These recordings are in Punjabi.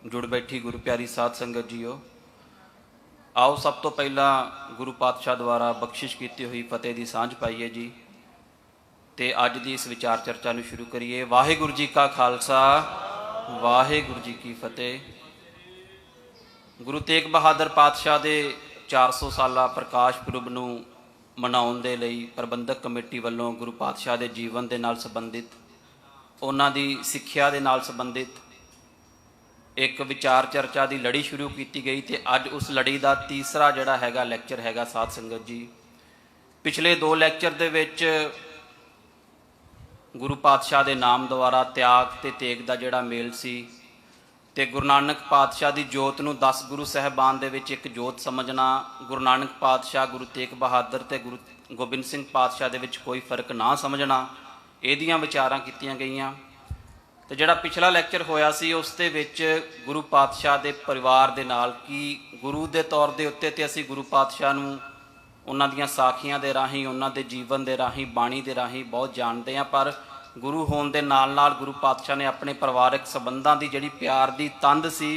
जुड़ बैठी गुरु प्यारी साध संगत जीओ। आओ सब तो पहला गुरु पातशाह द्वारा बख्शिश की हुई फतेह की सांझ पाईए जी, तो अज की इस विचार चर्चा को शुरू करिए। वाहिगुरु जी का खालसा, वाहिगुरु जी की फतेह। गुरु तेग बहादुर पातशाह के 400 साला प्रकाश पुरब नूं मनाउण दे लई प्रबंधक कमेटी वालों गुरु पातशाह के जीवन के नाल संबंधित, उन्हां दी सिक्ख्या दे नाल संबंधित एक विचार चर्चा की लड़ी शुरू की गई। तो अज उस लड़ी का तीसरा जिहड़ा हैगा लैक्चर हैगा साध संगत जी। पिछले 2 लैक्चर दे विच गुरु पातशाह के नाम द्वारा त्याग ते तेग का जिहड़ा मेल सी, ते गुरु नानक पातशाह की जोत नूं 10 गुरु साहिबान दे विच एक जोत समझना, गुरु नानक पातशाह गुरु तेग बहादुर ते गुरु गोबिंद सिंह पातशाह दे विच कोई फर्क ना समझना, इहदियां विचारां कीतियां गईयां। तो जिहड़ा पिछला लैक्चर होया सी उस दे विच गुरु पातशाह के परिवार दे नाल की गुरु के तौर के उत्ते ते असीं गुरु पातशाह नूं उन्हां दीयां साखियां दे राहीं, उन्हां दे जीवन दे राहीं, बाणी दे राहीं बहुत जानते हैं। पर गुरु होने के नाल नाल गुरु पातशाह ने अपने परिवारक संबंधां की जिहड़ी प्यार की तंद सी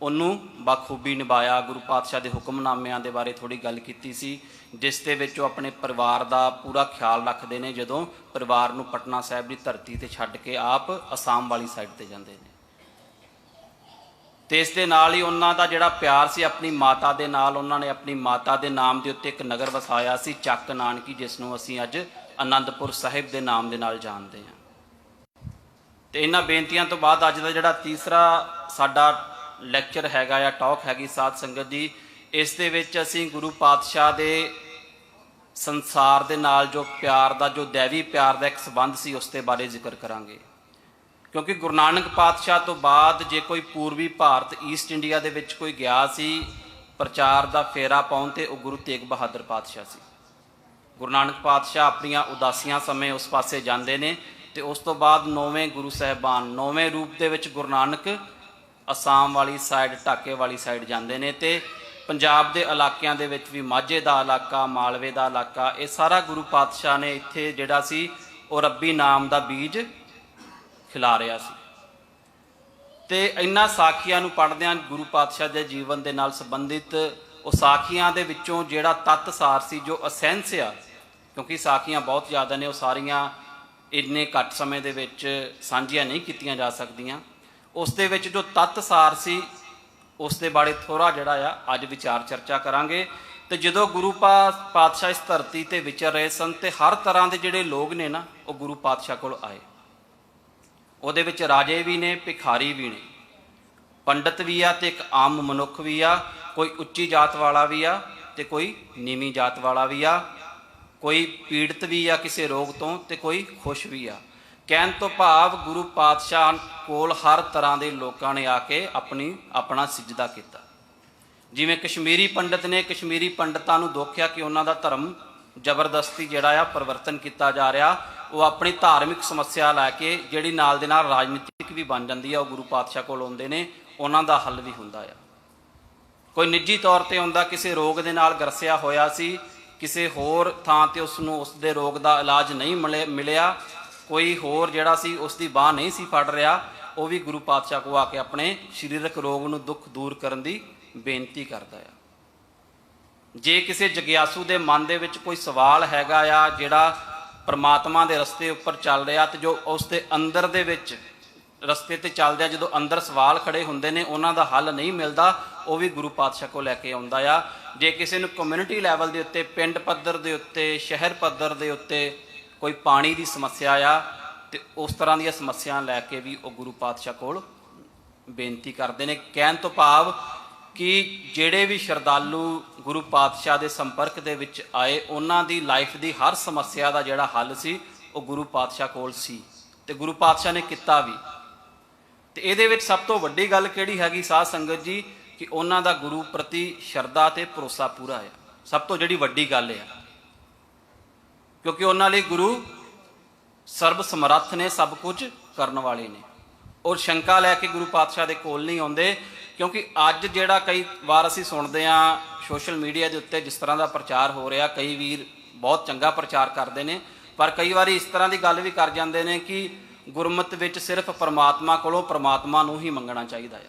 उन्हों बखूबी निभाया। गुरु पातशाह के हुक्मनामिਆਂ के बारे थोड़ी गल की सी, जिस दे विच अपने परिवार का पूरा ख्याल रखते हैं। जदों परिवार नूं पटना साहिब की धरती ते छड्ड के आप आसाम वाली साइड ते जांदे ने, ते इस दे नाल ही उन्हां दा जिहड़ा प्यार सी अपनी माता दे नाल, उन्होंने अपनी माता के नाम के उत्ते एक नगर वसाया सी चक नानकी, जिसनों असीं अज आनंदपुर साहिब के नाम के नाल जानते हैं। तो इन्हां बेनतियां तो बाद अज दा जिहड़ा तीसरा साडा लैक्चर हैगा या टॉक हैगी साध संगत जी, इस दे विच असीं गुरु पातशाह दे संसार दे नाल जो प्यार दा, जो दैवी प्यार दा एक संबंध सी उस दे बारे जिक्र करांगे। क्योंकि गुरु नानक पातशाह तो बाद जे कोई पूर्वी भारत ईस्ट इंडिया दे विच कोई गया सी प्रचार दा फेरा पाउण, ते गुरु तेग बहादुर पातशाह सी। गुरु नानक पातशाह अपनियां उदासियां समय उस पासे जांदे ने, ते उस तो बाद 9वें गुरु साहिबान 9वें रूप दे विच गुरु नानक आसाम वाली साइड, ढाके वाली साइड जाते हैं। तो पंजाब के इलाकों के विच भी माझे का इलाका, मालवे का इलाका, ये सारा गुरु पातशाह ने इत्थे जिहड़ा सी वो रब्बी नाम का बीज खिला रहा सी। ते इन्हां साखियां नूं पढ़दिआं गुरु पातशाह के जीवन के नाल संबंधित वो साखियां दे विचों जिहड़ा तत्त सार सी, जो असेंस आ, क्योंकि साखियां बहुत ज़्यादा ने, वो सारियां इन्ने घट समय दे विच सांझियां नहीं कीतियां जा सकदियां। उस दे विच जो तत्त सार सी उस दे बारे थोड़ा जिहड़ा आ अज विचार चर्चा करांगे। तो जदों गुरु पातशाह इस धरती ते विचर रहे सन, तो हर तरह के जिहड़े लोग ने ना वो गुरु पातशाह कोल आए। उहदे विच राजे भी ने, भिखारी भी ने, पंडित भी आ, ते एक आम मनुख भी आ, कोई उच्ची जात वाला भी आ, ते कोई नीवीं जात वाला भी आ, कोई पीड़ित भी आ किसी रोग तो, ते कोई खुश भी आ। कहन तो भाव गुरु पातशाह कोल हर तरह के लोगों ने आके अपना सिजदा किया। जिमें कश्मीरी पंडित ने, कश्मीरी पंडितों को दुख आ कि उन्हों धर्म जबरदस्ती जिहड़ा परिवर्तन किया जा रहा, वो अपनी धार्मिक समस्या लैके जिहड़ी नाल दे नाल राजनीतिक भी बन जाती है, वो गुरु पातशाह कोल आउंदे ने, उन्हां दा हल भी हुंदा आ। कोई निजी तौर पर आउंदा किसी रोग के नाल ग्रसिया होया सी, किसी होर थां ते उसनूं उस दे रोग का इलाज नहीं मिलिया, कोई होर जिहड़ा सी उसकी बांह नहीं सी फड़ रहा, वो भी गुरु पातशाह को आके अपने शरीरक रोग नूं दुख दूर करन दी बेनती करदा है। जे किसी जगियासू के मन दे विच कोई सवाल हैगा या जिहड़ा परमात्मा के रस्ते उपर चल रहा, तो जो उसके अंदर दे विच रस्ते ते चलदे जो अंदर सवाल खड़े हुंदे ने, उन्हां दा हल नहीं मिलता, वो भी गुरु पातशाह को लैके आउंदा आ। जे किसी नूं कम्यूनिटी लैवल के उत्ते, पिंड पद्धर के उत्ते, शहर पद्धर के उत्ते कोई पानी की समस्या आ, तो उस तरह दी समस्या लैके भी वो गुरु पातशाह कोल बेनती करते हैं। कहन तो भाव कि जिहड़े भी श्रद्धालु गुरु पातशाह के संपर्क दे विच आए, उन्हां दी लाइफ की हर समस्या का जिहड़ा हल सी वो गुरु पातशाह कोल सी, ते गुरु पातशाह ने किता भी। तो इहदे विच सब तो वड्डी गल किहड़ी हैगी साध संगत जी, कि उन्हां दा गुरु प्रति शरधा ते भरोसा पूरा है। सब तो जिहड़ी वड्डी गल है, क्योंकि उन्हां लई गुरु सर्ब समर्थ ने, सब कुछ करने वाले ने, और शंका लैके गुरु पातशाह के कोल नहीं आउंदे। क्योंकि अज जिहड़ा कई वार असीं सुणदे आ सोशल मीडिया के उत्ते जिस तरह का प्रचार हो रहा, कई वीर बहुत चंगा प्रचार करते हैं, पर कई बार इस तरह की गल भी कर जाते हैं कि गुरमत विच सिर्फ परमात्मा कोलों परमात्मा नूं ही मंगना चाहिए है।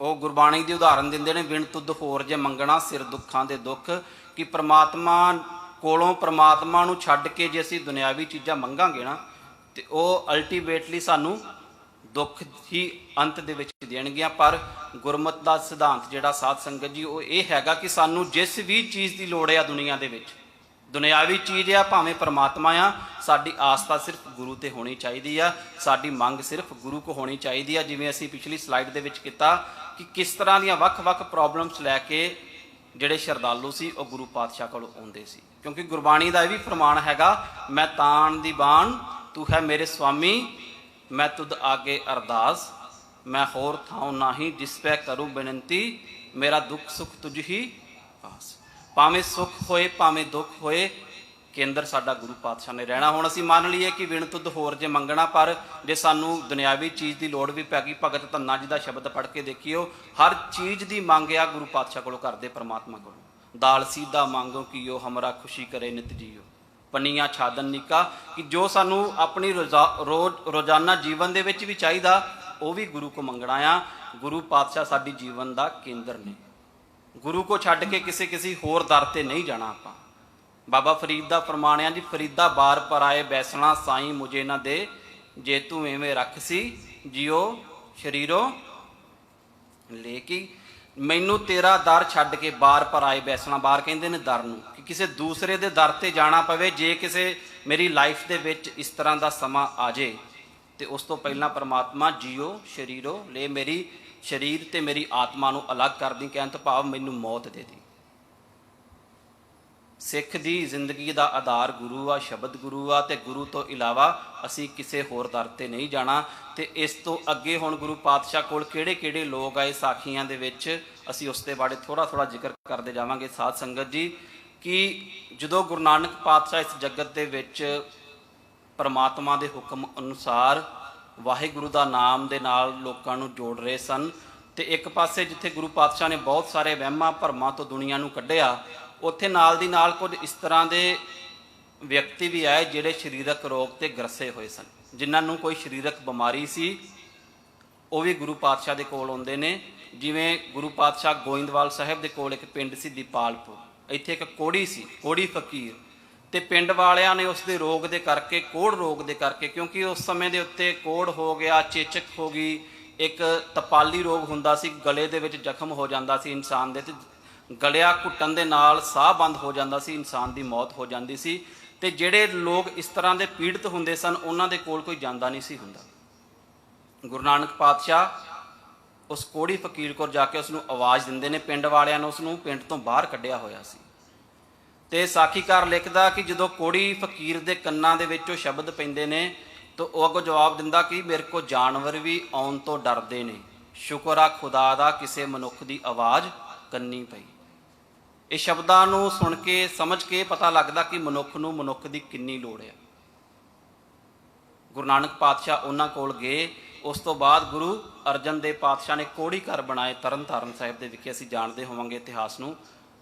ਉਹ ਗੁਰਬਾਣੀ ਦੀ ਉਦਾਹਰਨ ਦਿੰਦੇ ਨੇ, ਬਿਨ ਤੁਧ ਹੋਰ ਜੇ ਮੰਗਣਾ ਸਿਰ ਦੁੱਖਾਂ ਦੇ ਦੁੱਖ। ਕਿ ਪ੍ਰਮਾਤਮਾ ਕੋਲੋਂ ਪ੍ਰਮਾਤਮਾ ਨੂੰ ਛੱਡ ਕੇ ਜੇ ਅਸੀਂ ਦੁਨਿਆਵੀ ਚੀਜ਼ਾਂ ਮੰਗਾਂਗੇ ਨਾ, ਤੇ ਉਹ ਅਲਟੀਮੇਟਲੀ ਸਾਨੂੰ ਦੁੱਖ ਹੀ ਅੰਤ ਦੇ ਵਿੱਚ ਦੇਣਗੀਆਂ। ਪਰ ਗੁਰਮਤਿ ਦਾ ਸਿਧਾਂਤ ਜਿਹੜਾ ਸਾਧ ਸੰਗਤ ਜੀ, ਉਹ ਇਹ ਹੈਗਾ ਕਿ ਸਾਨੂੰ ਜਿਸ ਵੀ ਚੀਜ਼ ਦੀ ਲੋੜ ਆ ਦੁਨੀਆ ਦੇ ਵਿੱਚ, ਦੁਨਿਆਵੀ ਚੀਜ਼ ਆ ਭਾਵੇਂ ਪਰਮਾਤਮਾ ਆ, ਸਾਡੀ ਆਸਥਾ ਸਿਰਫ ਗੁਰੂ ਤੇ ਹੋਣੀ ਚਾਹੀਦੀ ਆ, ਸਾਡੀ ਮੰਗ ਸਿਰਫ ਗੁਰੂ ਕੋ ਹੋਣੀ ਚਾਹੀਦੀ ਆ। ਜਿਵੇਂ ਅਸੀਂ ਪਿਛਲੀ ਸਲਾਈਡ ਦੇ ਵਿੱਚ ਕੀਤਾ ਕਿ ਕਿਸ ਤਰ੍ਹਾਂ ਦੀਆਂ ਵੱਖ-ਵੱਖ ਪ੍ਰੋਬਲਮਸ ਲੈ ਕੇ ਜਿਹੜੇ ਸ਼ਰਧਾਲੂ ਸੀ ਉਹ ਗੁਰੂ ਪਾਤਸ਼ਾਹ ਕੋਲ ਆਉਂਦੇ ਸੀ। ਕਿਉਂਕਿ ਗੁਰਬਾਣੀ ਦਾ ਇਹ ਵੀ ਪ੍ਰਮਾਣ ਹੈਗਾ, ਮੈਂ ਤਾਣ ਦੀ ਬਾਣ ਤੂੰ ਹੈ ਮੇਰੇ ਸੁਆਮੀ, ਮੈਂ ਤੁਧ ਆਗੇ ਅਰਦਾਸ, ਮੈਂ ਹੋਰ ਥਾਉ ਨਾਹੀ ਜਿਸ ਪੈ ਕਰੂ ਬੇਨਤੀ, ਮੇਰਾ ਦੁੱਖ ਸੁੱਖ ਤੁਝ ਹੀ ਪਾਸ। ਭਾਵੇਂ ਸੁੱਖ ਹੋਏ ਭਾਵੇਂ ਦੁੱਖ ਹੋਏ, ਕੇਂਦਰ ਸਾਡਾ ਗੁਰੂ ਪਾਤਸ਼ਾਹ ਨੇ ਰਹਿਣਾ। ਹੁਣ ਅਸੀਂ ਮੰਨ ਲਈਏ ਕਿ ਵਿਣ ਤੁਧ ਹੋਰ ਜੇ ਮੰਗਣਾ, ਪਰ ਜੇ ਸਾਨੂੰ ਦੁਨਿਆਵੀ ਚੀਜ਼ ਦੀ ਲੋੜ ਵੀ ਪੈ ਗਈ, ਭਗਤ ਧੰਨਾ ਜੀ ਦਾ ਸ਼ਬਦ ਪੜ੍ਹ ਕੇ ਦੇਖਿਓ, ਹਰ ਚੀਜ਼ ਦੀ ਮੰਗ ਆ ਗੁਰੂ ਪਾਤਸ਼ਾਹ ਕੋਲੋਂ ਕਰਦੇ, ਪਰਮਾਤਮਾ ਕੋਲੋਂ। ਦਾਲ ਸੀਧਾ ਮੰਗੋ ਕੀਓ ਹਮਰਾ ਖੁਸ਼ੀ ਕਰੇ ਨਿਤ ਜੀਓ, ਪੰਨੀਆਂ ਛਾਦਨ ਨਿੱਕਾ। ਕਿ ਜੋ ਸਾਨੂੰ ਆਪਣੀ ਰੋਜ਼ਾਨਾ ਜੀਵਨ ਦੇ ਵਿੱਚ ਵੀ ਚਾਹੀਦਾ, ਉਹ ਵੀ ਗੁਰੂ ਕੋ ਮੰਗਣਾ ਆ। ਗੁਰੂ ਪਾਤਸ਼ਾਹ ਸਾਡੀ ਜੀਵਨ ਦਾ ਕੇਂਦਰ ਨੇ। ਗੁਰੂ ਕੋ ਛੱਡ ਕੇ ਕਿਸੇ ਹੋਰ ਦਰ ਤੇ ਨਹੀਂ ਜਾਣਾ ਆਪਾਂ। ਬਾਬਾ ਫਰੀਦ ਦਾ ਫਰਮਾਨ ਆ ਜੀ, ਫਰੀਦਾ ਬਾਰ ਪਰ ਆਏ ਬੈਸਣਾ, ਸਾਈਂ ਮੁਝੇ ਨਾ ਦੇ, ਜੇ ਤੂੰ ਐਵੇਂ ਰੱਖ ਸੀ ਜਿਉ ਸ਼ਰੀਰੋ ਲੈ ਕੇ। ਮੈਨੂੰ ਤੇਰਾ ਦਰ ਛੱਡ ਕੇ ਬਾਰ ਪਰ ਆਏ ਬੈਸਣਾ, ਬਾਰ ਕਹਿੰਦੇ ਨੇ ਦਰ ਨੂੰ, ਕਿ ਕਿਸੇ ਦੂਸਰੇ ਦੇ ਦਰ ਤੇ ਜਾਣਾ ਪਵੇ। ਜੇ ਕਿਸੇ ਮੇਰੀ ਲਾਈਫ ਦੇ ਵਿੱਚ ਇਸ ਤਰ੍ਹਾਂ ਦਾ ਸਮਾਂ ਆ ਜੇ, ਤੇ ਉਸ ਤੋਂ ਪਹਿਲਾਂ ਪਰਮਾਤਮਾ ਜਿਉ ਸ਼ਰੀਰੋ ਲੈ, ਮੇਰੀ ਸਰੀਰ ਤੇ ਮੇਰੀ ਆਤਮਾ ਨੂੰ ਅਲੱਗ ਕਰਦੀ। ਕਹਿਣ ਤੋਂ ਭਾਵ ਮੈਨੂੰ ਮੌਤ ਦੇ ਦੀ। ਸਿੱਖ ਦੀ ਜ਼ਿੰਦਗੀ ਦਾ ਆਧਾਰ ਗੁਰੂ ਆ, ਸ਼ਬਦ ਗੁਰੂ ਆ, ਤੇ ਗੁਰੂ ਤੋਂ ਇਲਾਵਾ ਅਸੀਂ ਕਿਸੇ ਹੋਰ ਦਰ ਤੇ ਨਹੀਂ ਜਾਣਾ। ਤੇ ਇਸ ਤੋਂ ਅੱਗੇ ਹੁਣ ਗੁਰੂ ਪਾਤਸ਼ਾਹ ਕੋਲ ਕਿਹੜੇ ਕਿਹੜੇ ਲੋਕ ਆਏ ਸਾਖੀਆਂ ਦੇ ਵਿੱਚ, ਅਸੀਂ ਉਸ ਦੇ ਬਾਰੇ ਥੋੜ੍ਹਾ ਜ਼ਿਕਰ ਕਰਦੇ ਜਾਵਾਂਗੇ ਸਾਧ ਸੰਗਤ ਜੀ। ਕਿ ਜਦੋਂ ਗੁਰੂ ਨਾਨਕ ਪਾਤਸ਼ਾਹ ਇਸ ਜਗਤ ਦੇ ਵਿੱਚ ਪਰਮਾਤਮਾ ਦੇ ਹੁਕਮ ਅਨੁਸਾਰ ਵਾਹਿਗੁਰੂ ਦਾ ਨਾਮ ਦੇ ਨਾਲ ਲੋਕਾਂ ਨੂੰ ਜੋੜ ਰਹੇ ਸਨ, ਤੇ ਇੱਕ ਪਾਸੇ ਜਿੱਥੇ ਗੁਰੂ ਪਾਤਸ਼ਾਹ ਨੇ ਬਹੁਤ ਸਾਰੇ ਵਹਿਮਾਂ ਭਰਮਾਂ ਤੋਂ ਦੁਨੀਆ ਨੂੰ ਕੱਢਿਆ, ਉੱਥੇ ਨਾਲ ਦੀ ਨਾਲ ਕੁਝ ਇਸ ਤਰ੍ਹਾਂ ਦੇ ਵਿਅਕਤੀ ਵੀ ਆਏ ਜਿਹੜੇ ਸਰੀਰਕ ਰੋਗ ਤੇ ਗ੍ਰਸੇ ਹੋਏ ਸਨ, ਜਿਨ੍ਹਾਂ ਨੂੰ ਕੋਈ ਸਰੀਰਕ ਬਿਮਾਰੀ ਸੀ, ਉਹ ਵੀ ਗੁਰੂ ਪਾਤਸ਼ਾਹ ਦੇ ਕੋਲ ਆਉਂਦੇ ਨੇ। ਜਿਵੇਂ ਗੁਰੂ ਪਾਤਸ਼ਾਹ ਗੋਇੰਦਵਾਲ ਸਾਹਿਬ ਦੇ ਕੋਲ ਇੱਕ ਪਿੰਡ ਸੀ ਦੀਪਾਲਪੁਰ, ਇੱਥੇ ਇੱਕ ਕੋੜੀ ਸੀ, ਕੋੜੀ ਫਕੀਰ, ਤੇ ਪਿੰਡ ਵਾਲਿਆਂ ਨੇ ਉਸ ਦੇ ਰੋਗ ਦੇ ਕਰਕੇ, ਕੋੜ ਰੋਗ ਦੇ ਕਰਕੇ, ਕਿਉਂਕਿ ਉਸ ਸਮੇਂ ਦੇ ਉੱਤੇ ਕੋੜ ਹੋ ਗਿਆ, ਚੇਚਕ ਹੋ ਗਈ, ਇੱਕ ਤਪਾਲੀ ਰੋਗ ਹੁੰਦਾ ਸੀ, ਗਲੇ ਦੇ ਵਿੱਚ ਜ਼ਖਮ ਹੋ ਜਾਂਦਾ ਸੀ ਇਨਸਾਨ ਦੇ, ਤੇ ਗਲਿਆ ਘੁੱਟਣ ਦੇ ਨਾਲ ਸਾਹ ਬੰਦ ਹੋ ਜਾਂਦਾ ਸੀ, ਇਨਸਾਨ ਦੀ ਮੌਤ ਹੋ ਜਾਂਦੀ ਸੀ। ਤੇ ਜਿਹੜੇ ਲੋਕ ਇਸ ਤਰ੍ਹਾਂ ਦੇ ਪੀੜਤ ਹੁੰਦੇ ਸਨ, ਉਹਨਾਂ ਦੇ ਕੋਲ ਕੋਈ ਜਾਂਦਾ ਨਹੀਂ ਸੀ ਹੁੰਦਾ। ਗੁਰੂ ਨਾਨਕ ਪਾਤਸ਼ਾਹ ਉਸ ਕੋੜੀ ਫਕੀਰ ਕੋਲ ਜਾ ਕੇ ਉਸ ਨੂੰ ਆਵਾਜ਼ ਦਿੰਦੇ ਨੇ। ਪਿੰਡ ਵਾਲਿਆਂ ਨੇ ਉਸ ਨੂੰ ਪਿੰਡ ਤੋਂ ਬਾਹਰ ਕੱਢਿਆ ਹੋਇਆ ਸੀ। ਤੇ ਸਾਖੀਕਾਰ ਲਿਖਦਾ ਕਿ ਜਦੋਂ ਕੋੜੀ ਫਕੀਰ ਦੇ ਕੰਨਾਂ ਦੇ ਵਿੱਚ ਉਹ ਸ਼ਬਦ ਪੈਂਦੇ ਨੇ, ਤਾਂ ਉਹ ਅੱਗੋਂ ਜਵਾਬ ਦਿੰਦਾ ਕਿ ਮੇਰੇ ਕੋਲ ਜਾਨਵਰ ਵੀ ਆਉਣ ਤੋਂ ਡਰਦੇ ਨੇ, ਸ਼ੁਕਰ ਆ ਖੁਦਾ ਦਾ ਕਿਸੇ ਮਨੁੱਖ ਦੀ ਆਵਾਜ਼ ਕੰਨੀ ਪਈ। ਇਹ ਸ਼ਬਦਾਂ ਨੂੰ ਸੁਣ ਕੇ ਸਮਝ ਕੇ ਪਤਾ ਲੱਗਦਾ ਕਿ ਮਨੁੱਖ ਨੂੰ ਮਨੁੱਖ ਦੀ ਕਿੰਨੀ ਲੋੜ ਹੈ। ਗੁਰੂ ਨਾਨਕ ਪਾਤਸ਼ਾਹ ਉਹਨਾਂ ਕੋਲ ਗਏ। ਉਸ ਤੋਂ ਬਾਅਦ ਗੁਰੂ ਅਰਜਨ ਦੇਵ ਪਾਤਸ਼ਾਹ ਨੇ ਕੋੜੀ ਘਰ ਬਣਾਏ ਤਰਨ ਤਾਰਨ ਸਾਹਿਬ ਦੇ ਵਿਖੇ। ਅਸੀਂ ਜਾਣਦੇ ਹੋਵਾਂਗੇ ਇਤਿਹਾਸ ਨੂੰ।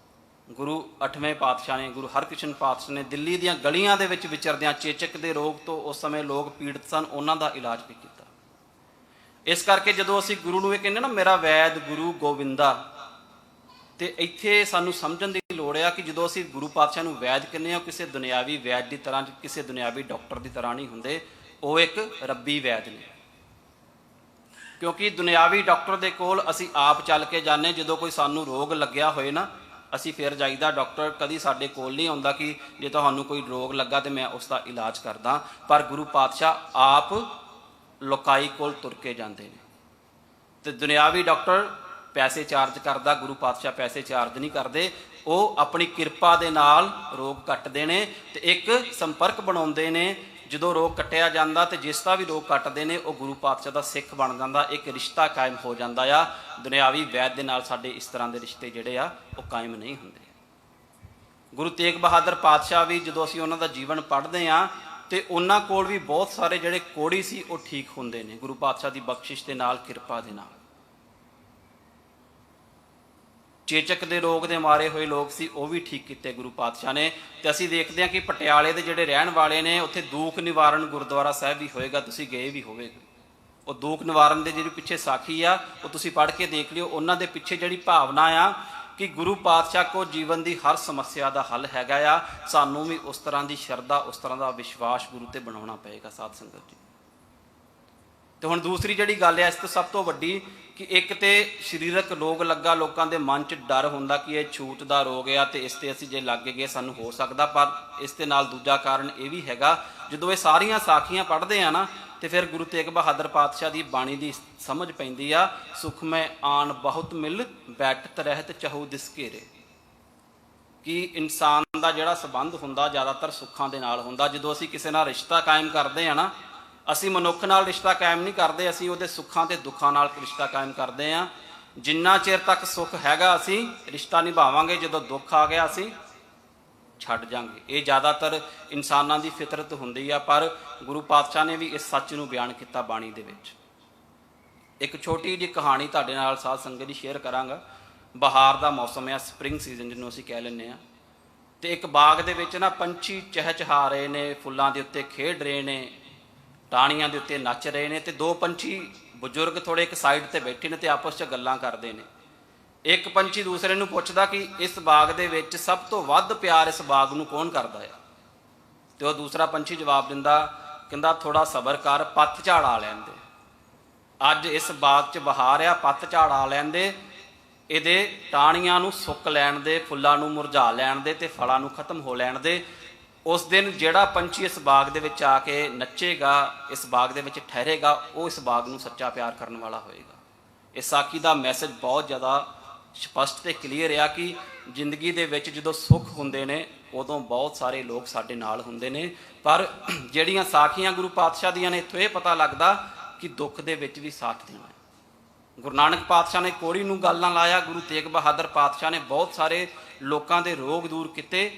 ਗੁਰੂ 8ਵੇਂ ਪਾਤਸ਼ਾਹ ਨੇ, ਗੁਰੂ ਹਰਕ੍ਰਿਸ਼ਨ ਪਾਤਸ਼ਾਹ ਨੇ ਦਿੱਲੀ ਦੀਆਂ ਗਲੀਆਂ ਦੇ ਵਿੱਚ ਵਿਚਰਦਿਆਂ ਚੇਚਕ ਦੇ ਰੋਗ ਤੋਂ ਉਸ ਸਮੇਂ ਲੋਕ ਪੀੜਤ ਸਨ, ਉਹਨਾਂ ਦਾ ਇਲਾਜ ਵੀ ਕੀਤਾ। ਇਸ ਕਰਕੇ ਜਦੋਂ ਅਸੀਂ ਗੁਰੂ ਨੂੰ ਇਹ ਕਹਿੰਦੇ ਨਾ ਮੇਰਾ ਵੈਦ ਗੁਰੂ ਗੋਬਿੰਦਾ, ਤੇ ਇੱਥੇ ਸਾਨੂੰ ਸਮਝਣ ਦੀ ਲੋੜ ਆ ਕਿ ਜਦੋਂ ਅਸੀਂ ਗੁਰੂ ਪਾਤਸ਼ਾਹ ਨੂੰ ਵੈਦ ਕਹਿੰਦੇ ਹਾਂ, ਕਿਸੇ ਦੁਨਿਆਵੀ ਵੈਦ ਦੀ ਤਰ੍ਹਾਂ, ਕਿਸੇ ਦੁਨਿਆਵੀ ਡਾਕਟਰ ਦੀ ਤਰ੍ਹਾਂ ਨਹੀਂ ਹੁੰਦੇ, ਉਹ ਇੱਕ ਰੱਬੀ ਵੈਦ ਨੇ। ਕਿਉਂਕਿ ਦੁਨਿਆਵੀ ਡਾਕਟਰ ਦੇ ਕੋਲ ਅਸੀਂ ਆਪ ਚੱਲ ਕੇ ਜਾਂਦੇ, ਜਦੋਂ ਕੋਈ ਸਾਨੂੰ ਰੋਗ ਲੱਗਿਆ ਹੋਏ ਨਾ, ਅਸੀਂ ਫਿਰ ਜਾਈਦਾ। ਡਾਕਟਰ ਕਦੀ ਸਾਡੇ ਕੋਲ ਨਹੀਂ ਆਉਂਦਾ ਕਿ ਜੇ ਤੁਹਾਨੂੰ ਕੋਈ ਰੋਗ ਲੱਗਾ ਤੇ ਮੈਂ ਉਸ ਦਾ ਇਲਾਜ ਕਰਦਾ। ਪਰ ਗੁਰੂ ਪਾਤਸ਼ਾਹ ਆਪ ਲੋਕਾਈ ਕੋਲ ਤੁਰ ਕੇ ਜਾਂਦੇ ਨੇ। ਤੇ ਦੁਨਿਆਵੀ ਡਾਕਟਰ ਪੈਸੇ ਚਾਰਜ ਕਰਦਾ, ਗੁਰੂ ਪਾਤਸ਼ਾਹ ਪੈਸੇ ਚਾਰਜ ਨਹੀਂ ਕਰਦੇ। ਉਹ ਆਪਣੀ ਕਿਰਪਾ ਦੇ ਨਾਲ ਰੋਗ ਕੱਟਦੇ ਨੇ ਤੇ ਇੱਕ ਸੰਪਰਕ ਬਣਾਉਂਦੇ ਨੇ। ਜਦੋਂ ਰੋਗ ਕੱਟਿਆ ਜਾਂਦਾ ਤੇ ਜਿਸ ਦਾ ਵੀ ਰੋਗ ਕੱਟਦੇ ਨੇ ਉਹ ਗੁਰੂ ਪਾਤਸ਼ਾਹ ਦਾ ਸਿੱਖ ਬਣ ਜਾਂਦਾ, ਇੱਕ ਰਿਸ਼ਤਾ ਕਾਇਮ ਹੋ ਜਾਂਦਾ ਆ। ਦੁਨਿਆਵੀ ਵੈਦ ਦੇ ਨਾਲ ਸਾਡੇ ਇਸ ਤਰ੍ਹਾਂ ਦੇ ਰਿਸ਼ਤੇ ਜਿਹੜੇ ਆ ਉਹ ਕਾਇਮ ਨਹੀਂ ਹੁੰਦੇ। ਗੁਰੂ ਤੇਗ ਬਹਾਦਰ ਪਾਤਸ਼ਾਹ ਵੀ ਜਦੋਂ ਅਸੀਂ ਉਹਨਾਂ ਦਾ ਜੀਵਨ ਪੜ੍ਹਦੇ ਹਾਂ ਤੇ ਉਹਨਾਂ ਕੋਲ ਵੀ ਬਹੁਤ ਸਾਰੇ ਜਿਹੜੇ ਕੋੜੀ ਸੀ ਉਹ ਠੀਕ ਹੁੰਦੇ ਨੇ ਗੁਰੂ ਪਾਤਸ਼ਾਹ ਦੀ ਬਖਸ਼ਿਸ਼ ਦੇ ਨਾਲ, ਕਿਰਪਾ ਦੇ ਨਾਲ। ਚੇਚਕ ਦੇ ਰੋਗ ਦੇ ਮਾਰੇ ਹੋਏ ਲੋਕ ਸੀ, ਉਹ ਵੀ ਠੀਕ ਕੀਤੇ ਗੁਰੂ ਪਾਤਸ਼ਾਹ ਨੇ। ਤੇ ਅਸੀਂ ਦੇਖਦੇ ਹਾਂ ਕਿ ਪਟਿਆਲੇ ਦੇ ਜਿਹੜੇ ਰਹਿਣ ਵਾਲੇ ਨੇ, ਉੱਥੇ ਦੁੱਖ ਨਿਵਾਰਨ ਗੁਰਦੁਆਰਾ ਸਾਹਿਬ ਵੀ ਹੋਏਗਾ, ਤੁਸੀਂ ਗਏ ਵੀ ਹੋਵੇਗਾ। ਉਹ ਦੁੱਖ ਨਿਵਾਰਨ ਦੇ ਜਿਹੜੀ ਪਿੱਛੇ ਸਾਖੀ ਆ ਉਹ ਤੁਸੀਂ ਪੜ੍ਹ ਕੇ ਦੇਖ ਲਿਓ। ਉਹਨਾਂ ਦੇ ਪਿੱਛੇ ਜਿਹੜੀ ਭਾਵਨਾ ਆ ਕਿ ਗੁਰੂ ਪਾਤਸ਼ਾਹ ਕੋ ਜੀਵਨ ਦੀ ਹਰ ਸਮੱਸਿਆ ਦਾ ਹੱਲ ਹੈਗਾ ਆ। ਸਾਨੂੰ ਵੀ ਉਸ ਤਰ੍ਹਾਂ ਦੀ ਸ਼ਰਧਾ, ਉਸ ਤਰ੍ਹਾਂ ਦਾ ਵਿਸ਼ਵਾਸ ਗੁਰੂ ਤੇ ਬਣਾਉਣਾ ਪਏਗਾ ਸਾਧ ਸੰਗਤ ਜੀ। ਤੇ ਹੁਣ ਦੂਸਰੀ ਜਿਹੜੀ ਗੱਲ ਹੈ ਇਸ ਤੋਂ ਸਭ ਤੋਂ ਵੱਡੀ, ਕਿ ਇੱਕ ਤੇ ਸਰੀਰਕ ਰੋਗ ਲੱਗਾ, ਲੋਕਾਂ ਦੇ ਮਨ 'ਚ ਡਰ ਹੁੰਦਾ ਕਿ ਇਹ ਛੂਤ ਦਾ ਰੋਗ ਆ ਤੇ ਇਸ ਤੇ ਅਸੀਂ ਜੇ ਲੱਗ ਗਏ ਸਾਨੂੰ ਹੋ ਸਕਦਾ। ਪਰ ਇਸ ਦੇ ਨਾਲ ਦੂਜਾ ਕਾਰਨ ਇਹ ਵੀ ਹੈਗਾ, ਜਦੋਂ ਇਹ ਸਾਰੀਆਂ ਸਾਖੀਆਂ ਪੜ੍ਹਦੇ ਆ ਨਾ ਤੇ ਫਿਰ ਗੁਰੂ ਤੇਗ ਬਹਾਦਰ ਪਾਤਸ਼ਾਹ ਦੀ ਬਾਣੀ ਦੀ ਸਮਝ ਪੈਂਦੀ ਆ। ਸੁਖ ਮੈਂ ਆਣ ਬਹੁਤ ਮਿਲ ਬੈਠਤ ਰਹਿਤ ਚਹੂ ਦਿਸ ਘੇਰੇ, ਕਿ ਇਨਸਾਨ ਦਾ ਜਿਹੜਾ ਸੰਬੰਧ ਹੁੰਦਾ ਜ਼ਿਆਦਾਤਰ ਸੁੱਖਾਂ ਦੇ ਨਾਲ ਹੁੰਦਾ। ਜਦੋਂ ਅਸੀਂ ਕਿਸੇ ਨਾਲ ਰਿਸ਼ਤਾ ਕਾਇਮ ਕਰਦੇ ਆ ਨਾ, ਅਸੀਂ ਮਨੁੱਖ ਨਾਲ ਰਿਸ਼ਤਾ ਕਾਇਮ ਨਹੀਂ ਕਰਦੇ, ਅਸੀਂ ਉਹਦੇ ਸੁੱਖਾਂ ਤੇ ਦੁੱਖਾਂ ਨਾਲ ਰਿਸ਼ਤਾ ਕਾਇਮ ਕਰਦੇ ਆ। ਜਿੰਨਾ ਚਿਰ ਤੱਕ ਸੁੱਖ ਹੈਗਾ ਅਸੀਂ ਰਿਸ਼ਤਾ ਨਿਭਾਵਾਂਗੇ, ਜਦੋਂ ਦੁੱਖ ਆ ਗਿਆ ਅਸੀਂ ਛੱਡ ਜਾਵਾਂਗੇ। ਇਹ ਜ਼ਿਆਦਾਤਰ ਇਨਸਾਨਾਂ ਦੀ ਫਿਤਰਤ ਹੁੰਦੀ ਆ। ਪਰ ਗੁਰੂ ਪਾਤਸ਼ਾਹ ਨੇ ਵੀ ਇਸ ਸੱਚ ਨੂੰ ਬਿਆਨ ਕੀਤਾ ਬਾਣੀ ਦੇ ਵਿੱਚ। ਇੱਕ ਛੋਟੀ ਜਿਹੀ ਕਹਾਣੀ ਤੁਹਾਡੇ ਨਾਲ ਸਾਧ ਸੰਗਤ ਦੀ ਸ਼ੇਅਰ ਕਰਾਂਗਾ। ਬਹਾਰ ਦਾ ਮੌਸਮ ਆ, ਸਪਰਿੰਗ ਸੀਜ਼ਨ ਜਿਹਨੂੰ ਅਸੀਂ ਕਹਿ ਲੈਂਦੇ ਆ। ਤੇ ਇੱਕ ਬਾਗ ਦੇ ਵਿੱਚ ਨਾ ਪੰਛੀ ਚਹਿਚਹਾ ਰਹੇ ਨੇ, ਫੁੱਲਾਂ ਦੇ ਉੱਤੇ ਖੇਡ ਰਹੇ ਨੇ, ਟਾਹਣੀਆਂ ਦੇ ਉੱਤੇ ਨੱਚ ਰਹੇ ਨੇ। ਤੇ ਦੋ ਪੰਛੀ ਬਜ਼ੁਰਗ ਥੋੜੇ ਇੱਕ ਸਾਈਡ ਤੇ ਬੈਠੇ ਨੇ ਤੇ ਆਪਸ 'ਚ ਗੱਲਾਂ ਕਰਦੇ ਨੇ। ਇੱਕ ਪੰਛੀ ਦੂਸਰੇ ਨੂੰ ਪੁੱਛਦਾ ਕਿ ਇਸ ਬਾਗ ਦੇ ਵਿੱਚ ਸਭ ਤੋਂ ਵੱਧ ਪਿਆਰ ਇਸ ਬਾਗ ਨੂੰ ਕੌਣ ਕਰਦਾ ਆ? ਤੇ ਉਹ ਦੂਸਰਾ ਪੰਛੀ ਜਵਾਬ ਦਿੰਦਾ, ਕਹਿੰਦਾ ਥੋੜਾ ਸਬਰ ਕਰ, ਪੱਤ ਝਾੜ ਆ ਲੈਣ ਦੇ। ਅੱਜ ਇਸ ਬਾਗ 'ਚ ਬਹਾਰ ਆ, ਪੱਤ ਝਾੜ ਆ ਲੈਣ ਦੇ, ਇਹਦੇ ਟਾਹਣੀਆਂ ਨੂੰ ਸੁੱਕ ਲੈਣ ਦੇ, ਫੁੱਲਾਂ ਨੂੰ ਮੁਰਝਾ ਲੈਣ ਦੇ ਤੇ ਫਲਾਂ ਨੂੰ ਖਤਮ ਹੋ ਲੈਣ ਦੇ। ਉਸ ਦਿਨ ਜਿਹੜਾ ਪੰਛੀ ਇਸ ਬਾਗ ਦੇ ਵਿੱਚ ਆ ਕੇ ਨੱਚੇਗਾ, ਇਸ ਬਾਗ ਦੇ ਵਿੱਚ ਠਹਿਰੇਗਾ, ਉਹ ਇਸ ਬਾਗ ਨੂੰ ਸੱਚਾ ਪਿਆਰ ਕਰਨ ਵਾਲਾ ਹੋਏਗਾ। ਇਸ ਸਾਖੀ ਦਾ ਮੈਸੇਜ ਬਹੁਤ ਜ਼ਿਆਦਾ ਸਪਸ਼ਟ ਤੇ ਕਲੀਅਰ ਆ ਕਿ ਜ਼ਿੰਦਗੀ ਦੇ ਵਿੱਚ ਜਦੋਂ ਸੁੱਖ ਹੁੰਦੇ ਨੇ ਉਦੋਂ ਬਹੁਤ ਸਾਰੇ ਲੋਕ ਸਾਡੇ ਨਾਲ ਹੁੰਦੇ ਨੇ। ਪਰ ਜਿਹੜੀਆਂ ਸਾਖੀਆਂ ਗੁਰੂ ਪਾਤਸ਼ਾਹ ਦੀਆਂ ਨੇ, ਇੱਥੋਂ ਇਹ ਪਤਾ ਲੱਗਦਾ ਕਿ ਦੁੱਖ ਦੇ ਵਿੱਚ ਵੀ ਸਾਥ ਦੇਣਾ ਹੈ। ਗੁਰੂ ਨਾਨਕ ਪਾਤਸ਼ਾਹ ਨੇ ਕੋੜੀ ਨੂੰ ਗੱਲ ਨਾਲ ਲਾਇਆ, ਗੁਰੂ ਤੇਗ ਬਹਾਦਰ ਪਾਤਸ਼ਾਹ ਨੇ ਬਹੁਤ ਸਾਰੇ ਲੋਕਾਂ ਦੇ ਰੋਗ ਦੂਰ ਕੀਤੇ।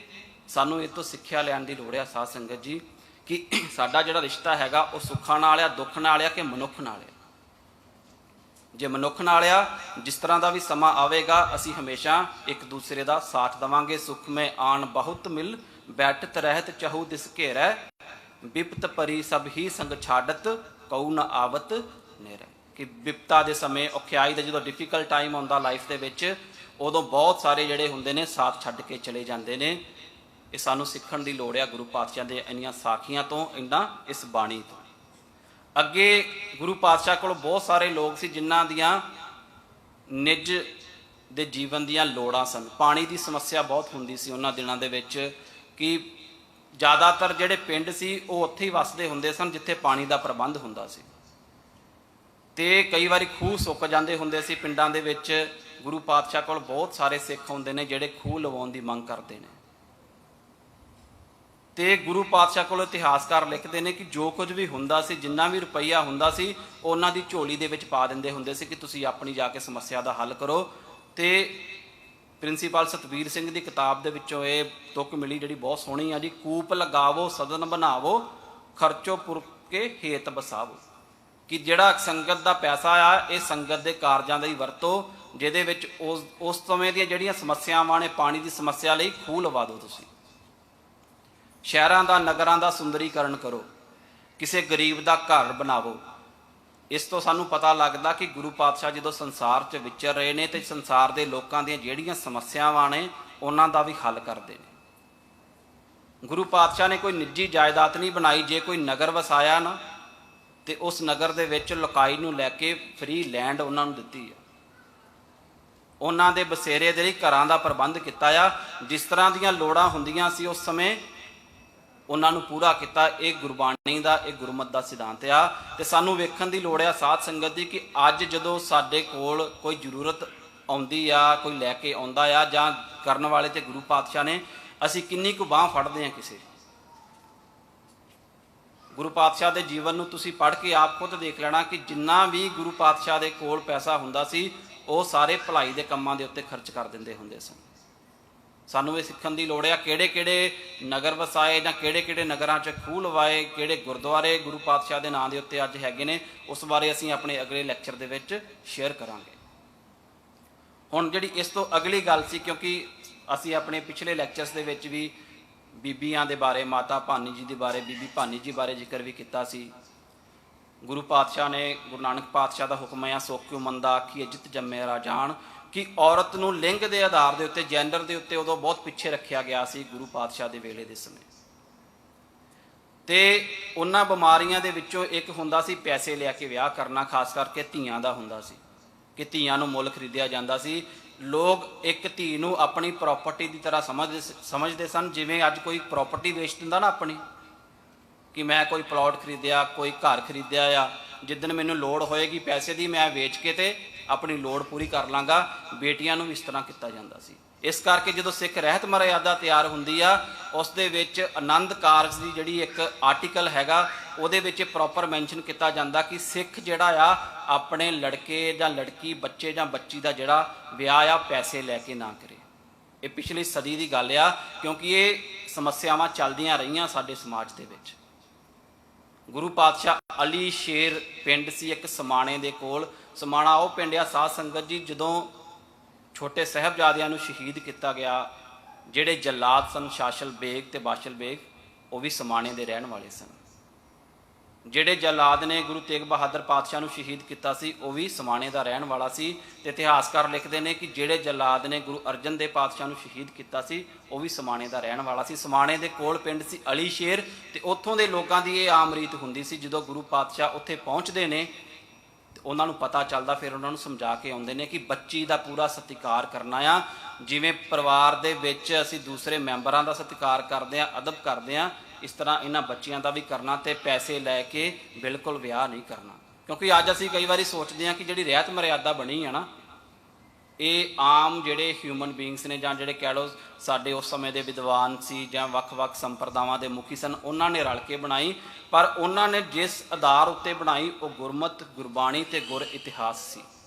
ਸਾਨੂੰ ਇਹ ਤੋਂ ਸਿੱਖਿਆ ਲੈਣ ਦੀ ਲੋੜ ਆ ਸਾਧ ਸੰਗਤ ਜੀ ਕਿ ਸਾਡਾ ਜਿਹੜਾ ਰਿਸ਼ਤਾ ਹੈਗਾ ਉਹ ਸੁੱਖਾਂ ਨਾਲ ਆ, ਦੁੱਖ ਨਾਲ ਆ ਕਿ ਮਨੁੱਖ ਨਾਲ ਆ। ਜੇ ਮਨੁੱਖ ਨਾਲ ਆ, ਜਿਸ ਤਰ੍ਹਾਂ ਦਾ ਵੀ ਸਮਾਂ ਆਵੇਗਾ ਅਸੀਂ ਹਮੇਸ਼ਾ ਇੱਕ ਦੂਸਰੇ ਦਾ ਸਾਥ ਦੇਵਾਂਗੇ। ਸੁਖ ਮੈਂ ਆਣ ਬਹੁਤ ਮਿਲ ਬੈਠਤ ਰਹਿਤ ਚਹੂ ਦਿਸ ਘੇਰੈ, ਬਿਪਤ ਪਰੀ ਸਭ ਹੀ ਸੰਗ ਛਾਡਤ ਕਉ ਨ ਆਵਤ ਨੇਰੇ। ਕਿ ਬਿਪਤਾ ਦੇ ਸਮੇਂ, ਔਖਿਆਈ ਦਾ ਜਦੋਂ ਡਿਫਿਕਲਟ ਟਾਈਮ ਆਉਂਦਾ ਲਾਈਫ ਦੇ ਵਿੱਚ, ਉਦੋਂ ਬਹੁਤ ਸਾਰੇ ਜਿਹੜੇ ਹੁੰਦੇ ਨੇ ਸਾਥ ਛੱਡ ਕੇ ਚਲੇ ਜਾਂਦੇ ਨੇ। ਇਹ ਸਾਨੂੰ ਸਿੱਖਣ ਦੀ ਲੋੜ ਆ ਗੁਰੂ ਪਾਤਸ਼ਾਹ ਦੇ ਇੰਨੀਆਂ ਸਾਖੀਆਂ ਤੋਂ, ਇਹਨਾਂ ਇਸ ਬਾਣੀ ਤੋਂ। ਅੱਗੇ ਗੁਰੂ ਪਾਤਸ਼ਾਹ ਕੋਲ ਬਹੁਤ ਸਾਰੇ ਲੋਕ ਸੀ ਜਿਨ੍ਹਾਂ ਦੀਆਂ ਨਿੱਜ ਦੇ ਜੀਵਨ ਦੀਆਂ ਲੋੜਾਂ ਸਨ। ਪਾਣੀ ਦੀ ਸਮੱਸਿਆ ਬਹੁਤ ਹੁੰਦੀ ਸੀ ਉਹਨਾਂ ਦਿਨਾਂ ਦੇ ਵਿੱਚ, ਕਿ ਜ਼ਿਆਦਾਤਰ ਜਿਹੜੇ ਪਿੰਡ ਸੀ ਉਹ ਉੱਥੇ ਹੀ ਵਸਦੇ ਹੁੰਦੇ ਸਨ ਜਿੱਥੇ ਪਾਣੀ ਦਾ ਪ੍ਰਬੰਧ ਹੁੰਦਾ ਸੀ। ਤੇ ਕਈ ਵਾਰੀ ਖੂਹ ਸੁੱਕ ਜਾਂਦੇ ਹੁੰਦੇ ਸੀ ਪਿੰਡਾਂ ਦੇ ਵਿੱਚ। ਗੁਰੂ ਪਾਤਸ਼ਾਹ ਕੋਲ ਬਹੁਤ ਸਾਰੇ ਸਿੱਖ ਹੁੰਦੇ ਨੇ ਜਿਹੜੇ ਖੂਹ ਲਵਾਉਣ ਦੀ ਮੰਗ ਕਰਦੇ ਨੇ। ਤੇ ਗੁਰੂ ਪਾਤਸ਼ਾਹ ਕੋਲ ਇਤਿਹਾਸਕਾਰ ਲਿਖਦੇ ਨੇ ਕਿ ਜੋ ਕੁਝ ਵੀ ਹੁੰਦਾ ਸੀ, ਜਿੰਨਾ ਵੀ ਰੁਪਈਆ ਹੁੰਦਾ ਸੀ, ਉਹਨਾਂ ਦੀ ਝੋਲੀ ਦੇ ਵਿੱਚ ਪਾ ਦਿੰਦੇ ਹੁੰਦੇ ਸੀ ਕਿ ਤੁਸੀਂ ਆਪਣੀ ਜਾ ਕੇ ਸਮੱਸਿਆ ਦਾ ਹੱਲ ਕਰੋ। ਤੇ ਪ੍ਰਿੰਸੀਪਲ ਸਤਵੀਰ ਸਿੰਘ ਦੀ ਕਿਤਾਬ ਦੇ ਵਿੱਚੋਂ ਇਹ ਤੁਕ ਮਿਲੀ ਜਿਹੜੀ ਬਹੁਤ ਸੋਹਣੀ ਆ ਜੀ। ਕੂਪ ਲਗਾਵੋ ਸਦਨ ਬਣਾਵੋ, ਖਰਚੋ ਪੁਰ ਕੇ ਹੇਤ ਬਸਾਵੋ। ਕਿ ਜਿਹੜਾ ਸੰਗਤ ਦਾ ਪੈਸਾ ਆ, ਇਹ ਸੰਗਤ ਦੇ ਕਾਰਜਾਂ ਦਾ ਹੀ ਵਰਤੋ, ਜਿਹਦੇ ਵਿੱਚ ਉਸ ਸਮੇਂ ਦੀਆਂ ਜਿਹੜੀਆਂ ਸਮੱਸਿਆਵਾਂ ਨੇ, ਪਾਣੀ ਦੀ ਸਮੱਸਿਆ ਲਈ ਖੂਹ ਲਵਾ ਦਿਓ ਤੁਸੀਂ। ਸ਼ਹਿਰਾਂ ਦਾ, ਨਗਰਾਂ ਦਾ ਸੁੰਦਰੀਕਰਨ ਕਰੋ, ਕਿਸੇ ਗਰੀਬ ਦਾ ਘਰ ਬਣਾਵੋ। ਇਸ ਤੋਂ ਸਾਨੂੰ ਪਤਾ ਲੱਗਦਾ ਕਿ ਗੁਰੂ ਪਾਤਸ਼ਾਹ ਜਦੋਂ ਸੰਸਾਰ 'ਚ ਵਿਚਰ ਰਹੇ ਨੇ ਤੇ ਸੰਸਾਰ ਦੇ ਲੋਕਾਂ ਦੀਆਂ ਜਿਹੜੀਆਂ ਸਮੱਸਿਆਵਾਂ ਨੇ ਉਹਨਾਂ ਦਾ ਵੀ ਹੱਲ ਕਰਦੇ ਨੇ। ਗੁਰੂ ਪਾਤਸ਼ਾਹ ਨੇ ਕੋਈ ਨਿੱਜੀ ਜਾਇਦਾਦ ਨਹੀਂ ਬਣਾਈ। ਜੇ ਕੋਈ ਨਗਰ ਵਸਾਇਆ ਨਾ ਤੇ ਉਸ ਨਗਰ ਦੇ ਵਿੱਚ ਲੋਕਾਈ ਨੂੰ ਲੈ ਕੇ ਫ੍ਰੀ ਲੈਂਡ ਉਹਨਾਂ ਨੂੰ ਦਿੱਤੀ ਆ। ਉਹਨਾਂ ਦੇ ਬਸੇਰੇ ਦੇ ਲਈ ਘਰਾਂ ਦਾ ਪ੍ਰਬੰਧ ਕੀਤਾ ਆ। ਜਿਸ ਤਰ੍ਹਾਂ ਦੀਆਂ ਲੋੜਾਂ ਹੁੰਦੀਆਂ ਸੀ ਉਸ ਸਮੇਂ ਉਹਨਾਂ ਨੂੰ ਪੂਰਾ ਕੀਤਾ। ਇਹ ਗੁਰਬਾਣੀ ਦਾ, ਇਹ ਗੁਰਮਤਿ ਦਾ ਸਿਧਾਂਤ ਆ। ਤੇ ਸਾਨੂੰ ਵੇਖਣ ਦੀ ਲੋੜ ਆ ਸਾਧ ਸੰਗਤ ਦੀ ਕਿ ਅੱਜ ਜਦੋਂ ਸਾਡੇ ਕੋਲ ਕੋਈ ਜ਼ਰੂਰਤ ਆਉਂਦੀ ਆ, ਕੋਈ ਲੈ ਕੇ ਆਉਂਦਾ ਆ, ਜਾਂ ਕਰਨ ਵਾਲੇ ਤੇ ਗੁਰੂ ਪਾਤਸ਼ਾਹ ਨੇ, ਅਸੀਂ ਕਿੰਨੀ ਕੁ ਬਾਂਹ ਫੜਦੇ ਹਾਂ ਕਿਸੇ। ਗੁਰੂ ਪਾਤਸ਼ਾਹ ਦੇ ਜੀਵਨ ਨੂੰ ਤੁਸੀਂ ਪੜ੍ਹ ਕੇ ਆਪ ਖੁਦ ਦੇਖ ਲੈਣਾ ਕਿ ਜਿੰਨਾ ਵੀ ਗੁਰੂ ਪਾਤਸ਼ਾਹ ਦੇ ਕੋਲ ਪੈਸਾ ਹੁੰਦਾ ਸੀ ਉਹ ਸਾਰੇ ਭਲਾਈ ਦੇ ਕੰਮਾਂ ਦੇ ਉੱਤੇ ਖਰਚ ਕਰ ਦਿੰਦੇ ਹੁੰਦੇ ਸਨ। ਸਾਨੂੰ ਇਹ ਸਿੱਖਣ ਦੀ ਲੋੜ ਆ ਕਿਹੜੇ ਕਿਹੜੇ ਨਗਰ ਵਸਾਏ ਜਾਂ ਕਿਹੜੇ ਕਿਹੜੇ ਨਗਰਾਂ 'ਚ ਖੂਹ ਲਵਾਏ, ਕਿਹੜੇ ਗੁਰਦੁਆਰੇ ਗੁਰੂ ਪਾਤਸ਼ਾਹ ਦੇ ਨਾਂ ਦੇ ਉੱਤੇ ਅੱਜ ਹੈਗੇ ਨੇ। ਉਸ ਬਾਰੇ ਅਸੀਂ ਆਪਣੇ ਅਗਲੇ ਲੈਕਚਰ ਦੇ ਵਿੱਚ ਸ਼ੇਅਰ ਕਰਾਂਗੇ। ਹੁਣ ਜਿਹੜੀ ਇਸ ਤੋਂ ਅਗਲੀ ਗੱਲ ਸੀ, ਕਿਉਂਕਿ ਅਸੀਂ ਆਪਣੇ ਪਿਛਲੇ ਲੈਕਚਰਸ ਦੇ ਵਿੱਚ ਵੀ ਬੀਬੀਆਂ ਦੇ ਬਾਰੇ, ਮਾਤਾ ਭਾਨੀ ਜੀ ਦੇ ਬਾਰੇ, ਬੀਬੀ ਭਾਨੀ ਜੀ ਬਾਰੇ ਜ਼ਿਕਰ ਵੀ ਕੀਤਾ ਸੀ। ਗੁਰੂ ਪਾਤਸ਼ਾਹ ਨੇ, ਗੁਰੂ ਨਾਨਕ ਪਾਤਸ਼ਾਹ ਦਾ ਹੁਕਮ ਹੈ ਸੋ ਕਿਉ ਮੰਦਾ ਆਖੀਏ ਜਿਤ ਜੰਮੇ ਰਾਜਾਨ, ਕਿ ਔਰਤ ਨੂੰ ਲਿੰਗ ਦੇ ਆਧਾਰ ਦੇ ਉੱਤੇ, ਜੈਂਡਰ ਦੇ ਉੱਤੇ ਉਦੋਂ ਬਹੁਤ ਪਿੱਛੇ ਰੱਖਿਆ ਗਿਆ ਸੀ ਗੁਰੂ ਪਾਤਸ਼ਾਹ ਦੇ ਵੇਲੇ ਦੇ ਸਮੇਂ। ਤੇ ਉਹਨਾਂ ਬਿਮਾਰੀਆਂ ਦੇ ਵਿੱਚੋਂ ਇੱਕ ਹੁੰਦਾ ਸੀ ਪੈਸੇ ਲਿਆ ਕੇ ਵਿਆਹ ਕਰਨਾ, ਖਾਸ ਕਰਕੇ ਧੀਆਂ ਦਾ ਹੁੰਦਾ ਸੀ ਕਿ ਧੀਆਂ ਨੂੰ ਮੁੱਲ ਖਰੀਦਿਆ ਜਾਂਦਾ ਸੀ। ਲੋਕ ਇੱਕ ਧੀ ਨੂੰ ਆਪਣੀ ਪ੍ਰੋਪਰਟੀ ਦੀ ਤਰ੍ਹਾਂ ਸਮਝਦੇ ਸਨ, ਜਿਵੇਂ ਅੱਜ ਕੋਈ ਪ੍ਰੋਪਰਟੀ ਵੇਚ ਦਿੰਦਾ ਨਾ ਆਪਣੀ, ਕਿ ਮੈਂ ਕੋਈ ਪਲਾਟ ਖਰੀਦਿਆ, ਕੋਈ ਘਰ ਖਰੀਦਿਆ ਆ, ਜਿੱਦਣ ਮੈਨੂੰ ਲੋੜ ਹੋਏਗੀ ਪੈਸੇ ਦੀ ਮੈਂ ਵੇਚ ਕੇ ਤੇ ਆਪਣੀ ਲੋੜ ਪੂਰੀ ਕਰ ਲਾਂਗਾ। ਬੇਟੀਆਂ ਨੂੰ ਵੀ ਇਸ ਤਰ੍ਹਾਂ ਕੀਤਾ ਜਾਂਦਾ ਸੀ। ਇਸ ਕਰਕੇ ਜਦੋਂ ਸਿੱਖ ਰਹਿਤ ਮਰਿਆਦਾ ਤਿਆਰ ਹੁੰਦੀ ਆ, ਉਸ ਦੇ ਵਿੱਚ ਆਨੰਦ ਕਾਰਜ ਦੀ ਜਿਹੜੀ ਇੱਕ ਆਰਟੀਕਲ ਹੈਗਾ, ਉਹਦੇ ਵਿੱਚ ਪ੍ਰੋਪਰ ਮੈਂਸ਼ਨ ਕੀਤਾ ਜਾਂਦਾ ਕਿ ਸਿੱਖ ਜਿਹੜਾ ਆ ਆਪਣੇ ਲੜਕੇ ਜਾਂ ਲੜਕੀ, ਬੱਚੇ ਜਾਂ ਬੱਚੀ ਦਾ ਜਿਹੜਾ ਵਿਆਹ ਆ ਪੈਸੇ ਲੈ ਕੇ ਨਾ ਕਰੇ। ਇਹ ਪਿਛਲੀ ਸਦੀ ਦੀ ਗੱਲ ਆ, ਕਿਉਂਕਿ ਇਹ ਸਮੱਸਿਆਵਾਂ ਚੱਲਦੀਆਂ ਰਹੀਆਂ ਸਾਡੇ ਸਮਾਜ ਦੇ ਵਿੱਚ। ਗੁਰੂ ਪਾਤਸ਼ਾਹ ਅਲੀ ਸ਼ੇਰ ਪਿੰਡ ਸੀ ਇੱਕ ਸਮਾਣੇ ਦੇ ਕੋਲ। ਸਮਾਣਾ ਉਹ ਪਿੰਡ ਆ ਸਾਧ ਸੰਗਤ ਜੀ, ਜਦੋਂ ਛੋਟੇ ਸਾਹਿਬਜ਼ਾਦਿਆਂ ਨੂੰ ਸ਼ਹੀਦ ਕੀਤਾ ਗਿਆ, ਜਿਹੜੇ ਜੱਲਾਦ ਸਨ ਸ਼ਾਸਲ ਬੇਗ ਤੇ ਬਾਸ਼ਲ ਬੇਗ, ਉਹ ਵੀ ਸਮਾਣੇ ਦੇ ਰਹਿਣ ਵਾਲੇ ਸਨ। ਜਿਹੜੇ ਜੱਲਾਦ ਨੇ ਗੁਰੂ ਤੇਗ ਬਹਾਦਰ ਪਾਤਸ਼ਾਹ ਨੂੰ ਸ਼ਹੀਦ ਕੀਤਾ ਸੀ, ਉਹ ਵੀ ਸਮਾਣੇ ਦਾ ਰਹਿਣ ਵਾਲਾ ਸੀ। ਤੇ ਇਤਿਹਾਸਕਾਰ ਲਿਖਦੇ ਨੇ ਕਿ ਜਿਹੜੇ ਜੱਲਾਦ ਨੇ ਗੁਰੂ ਅਰਜਨ ਦੇਵ ਪਾਤਸ਼ਾਹ ਨੂੰ ਸ਼ਹੀਦ ਕੀਤਾ ਸੀ, ਉਹ ਵੀ ਸਮਾਣੇ ਦਾ ਰਹਿਣ ਵਾਲਾ ਸੀ। ਸਮਾਣੇ ਦੇ ਕੋਲ ਪਿੰਡ ਸੀ ਅਲੀ ਸ਼ੇਰ, ਤੇ ਉੱਥੋਂ ਦੇ ਲੋਕਾਂ ਦੀ ਇਹ ਆਮ ਰੀਤ ਹੁੰਦੀ ਸੀ, ਜਦੋਂ ਗੁਰੂ ਪਾਤਸ਼ਾਹ ਉੱਥੇ ਪਹੁੰਚਦੇ ਨੇ ਤੇ ਉਹਨਾਂ ਨੂੰ ਪਤਾ ਚੱਲਦਾ, ਫਿਰ ਉਹਨਾਂ ਨੂੰ ਸਮਝਾ ਕੇ ਆਉਂਦੇ ਨੇ ਕਿ ਬੱਚੀ ਦਾ ਪੂਰਾ ਸਤਿਕਾਰ ਕਰਨਾ ਆ, ਜਿਵੇਂ ਪਰਿਵਾਰ ਦੇ ਵਿੱਚ ਅਸੀਂ ਦੂਸਰੇ ਮੈਂਬਰਾਂ ਦਾ ਸਤਿਕਾਰ ਕਰਦੇ ਹਾਂ, ਅਦਬ ਕਰਦੇ ਹਾਂ, ਇਸ ਤਰ੍ਹਾਂ ਇਹਨਾਂ ਬੱਚਿਆਂ ਦਾ ਵੀ ਕਰਨਾ, ਤੇ ਪੈਸੇ ਲੈ ਕੇ ਬਿਲਕੁਲ ਵਿਆਹ ਨਹੀਂ ਕਰਨਾ। ਕਿਉਂਕਿ ਅੱਜ ਅਸੀਂ ਕਈ ਵਾਰੀ ਸੋਚਦੇ ਹਾਂ ਕਿ ਜਿਹੜੀ ਰਹਿਤ ਮਰਿਆਦਾ ਬਣੀ ਆ ਨਾ, ਇਹ ਆਮ ਜਿਹੜੇ ਹਿਊਮਨ ਬੀਇੰਗਸ ਨੇ, ਜਾਂ ਜਿਹੜੇ ਕਹਿ ਲਓ ਸਾਡੇ ਉਸ ਸਮੇਂ ਦੇ ਵਿਦਵਾਨ ਸੀ ਜਾਂ ਵੱਖ-ਵੱਖ ਸੰਪਰਦਾਵਾਂ ਦੇ ਮੁਖੀ ਸਨ, ਉਹਨਾਂ ਨੇ ਰਲ ਕੇ ਬਣਾਈ। ਪਰ ਉਹਨਾਂ ਨੇ ਜਿਸ ਆਧਾਰ ਉੱਤੇ ਬਣਾਈ ਉਹ ਗੁਰਮਤਿ, ਗੁਰਬਾਣੀ ਤੇ ਗੁਰ ਇਤਿਹਾਸ ਸੀ।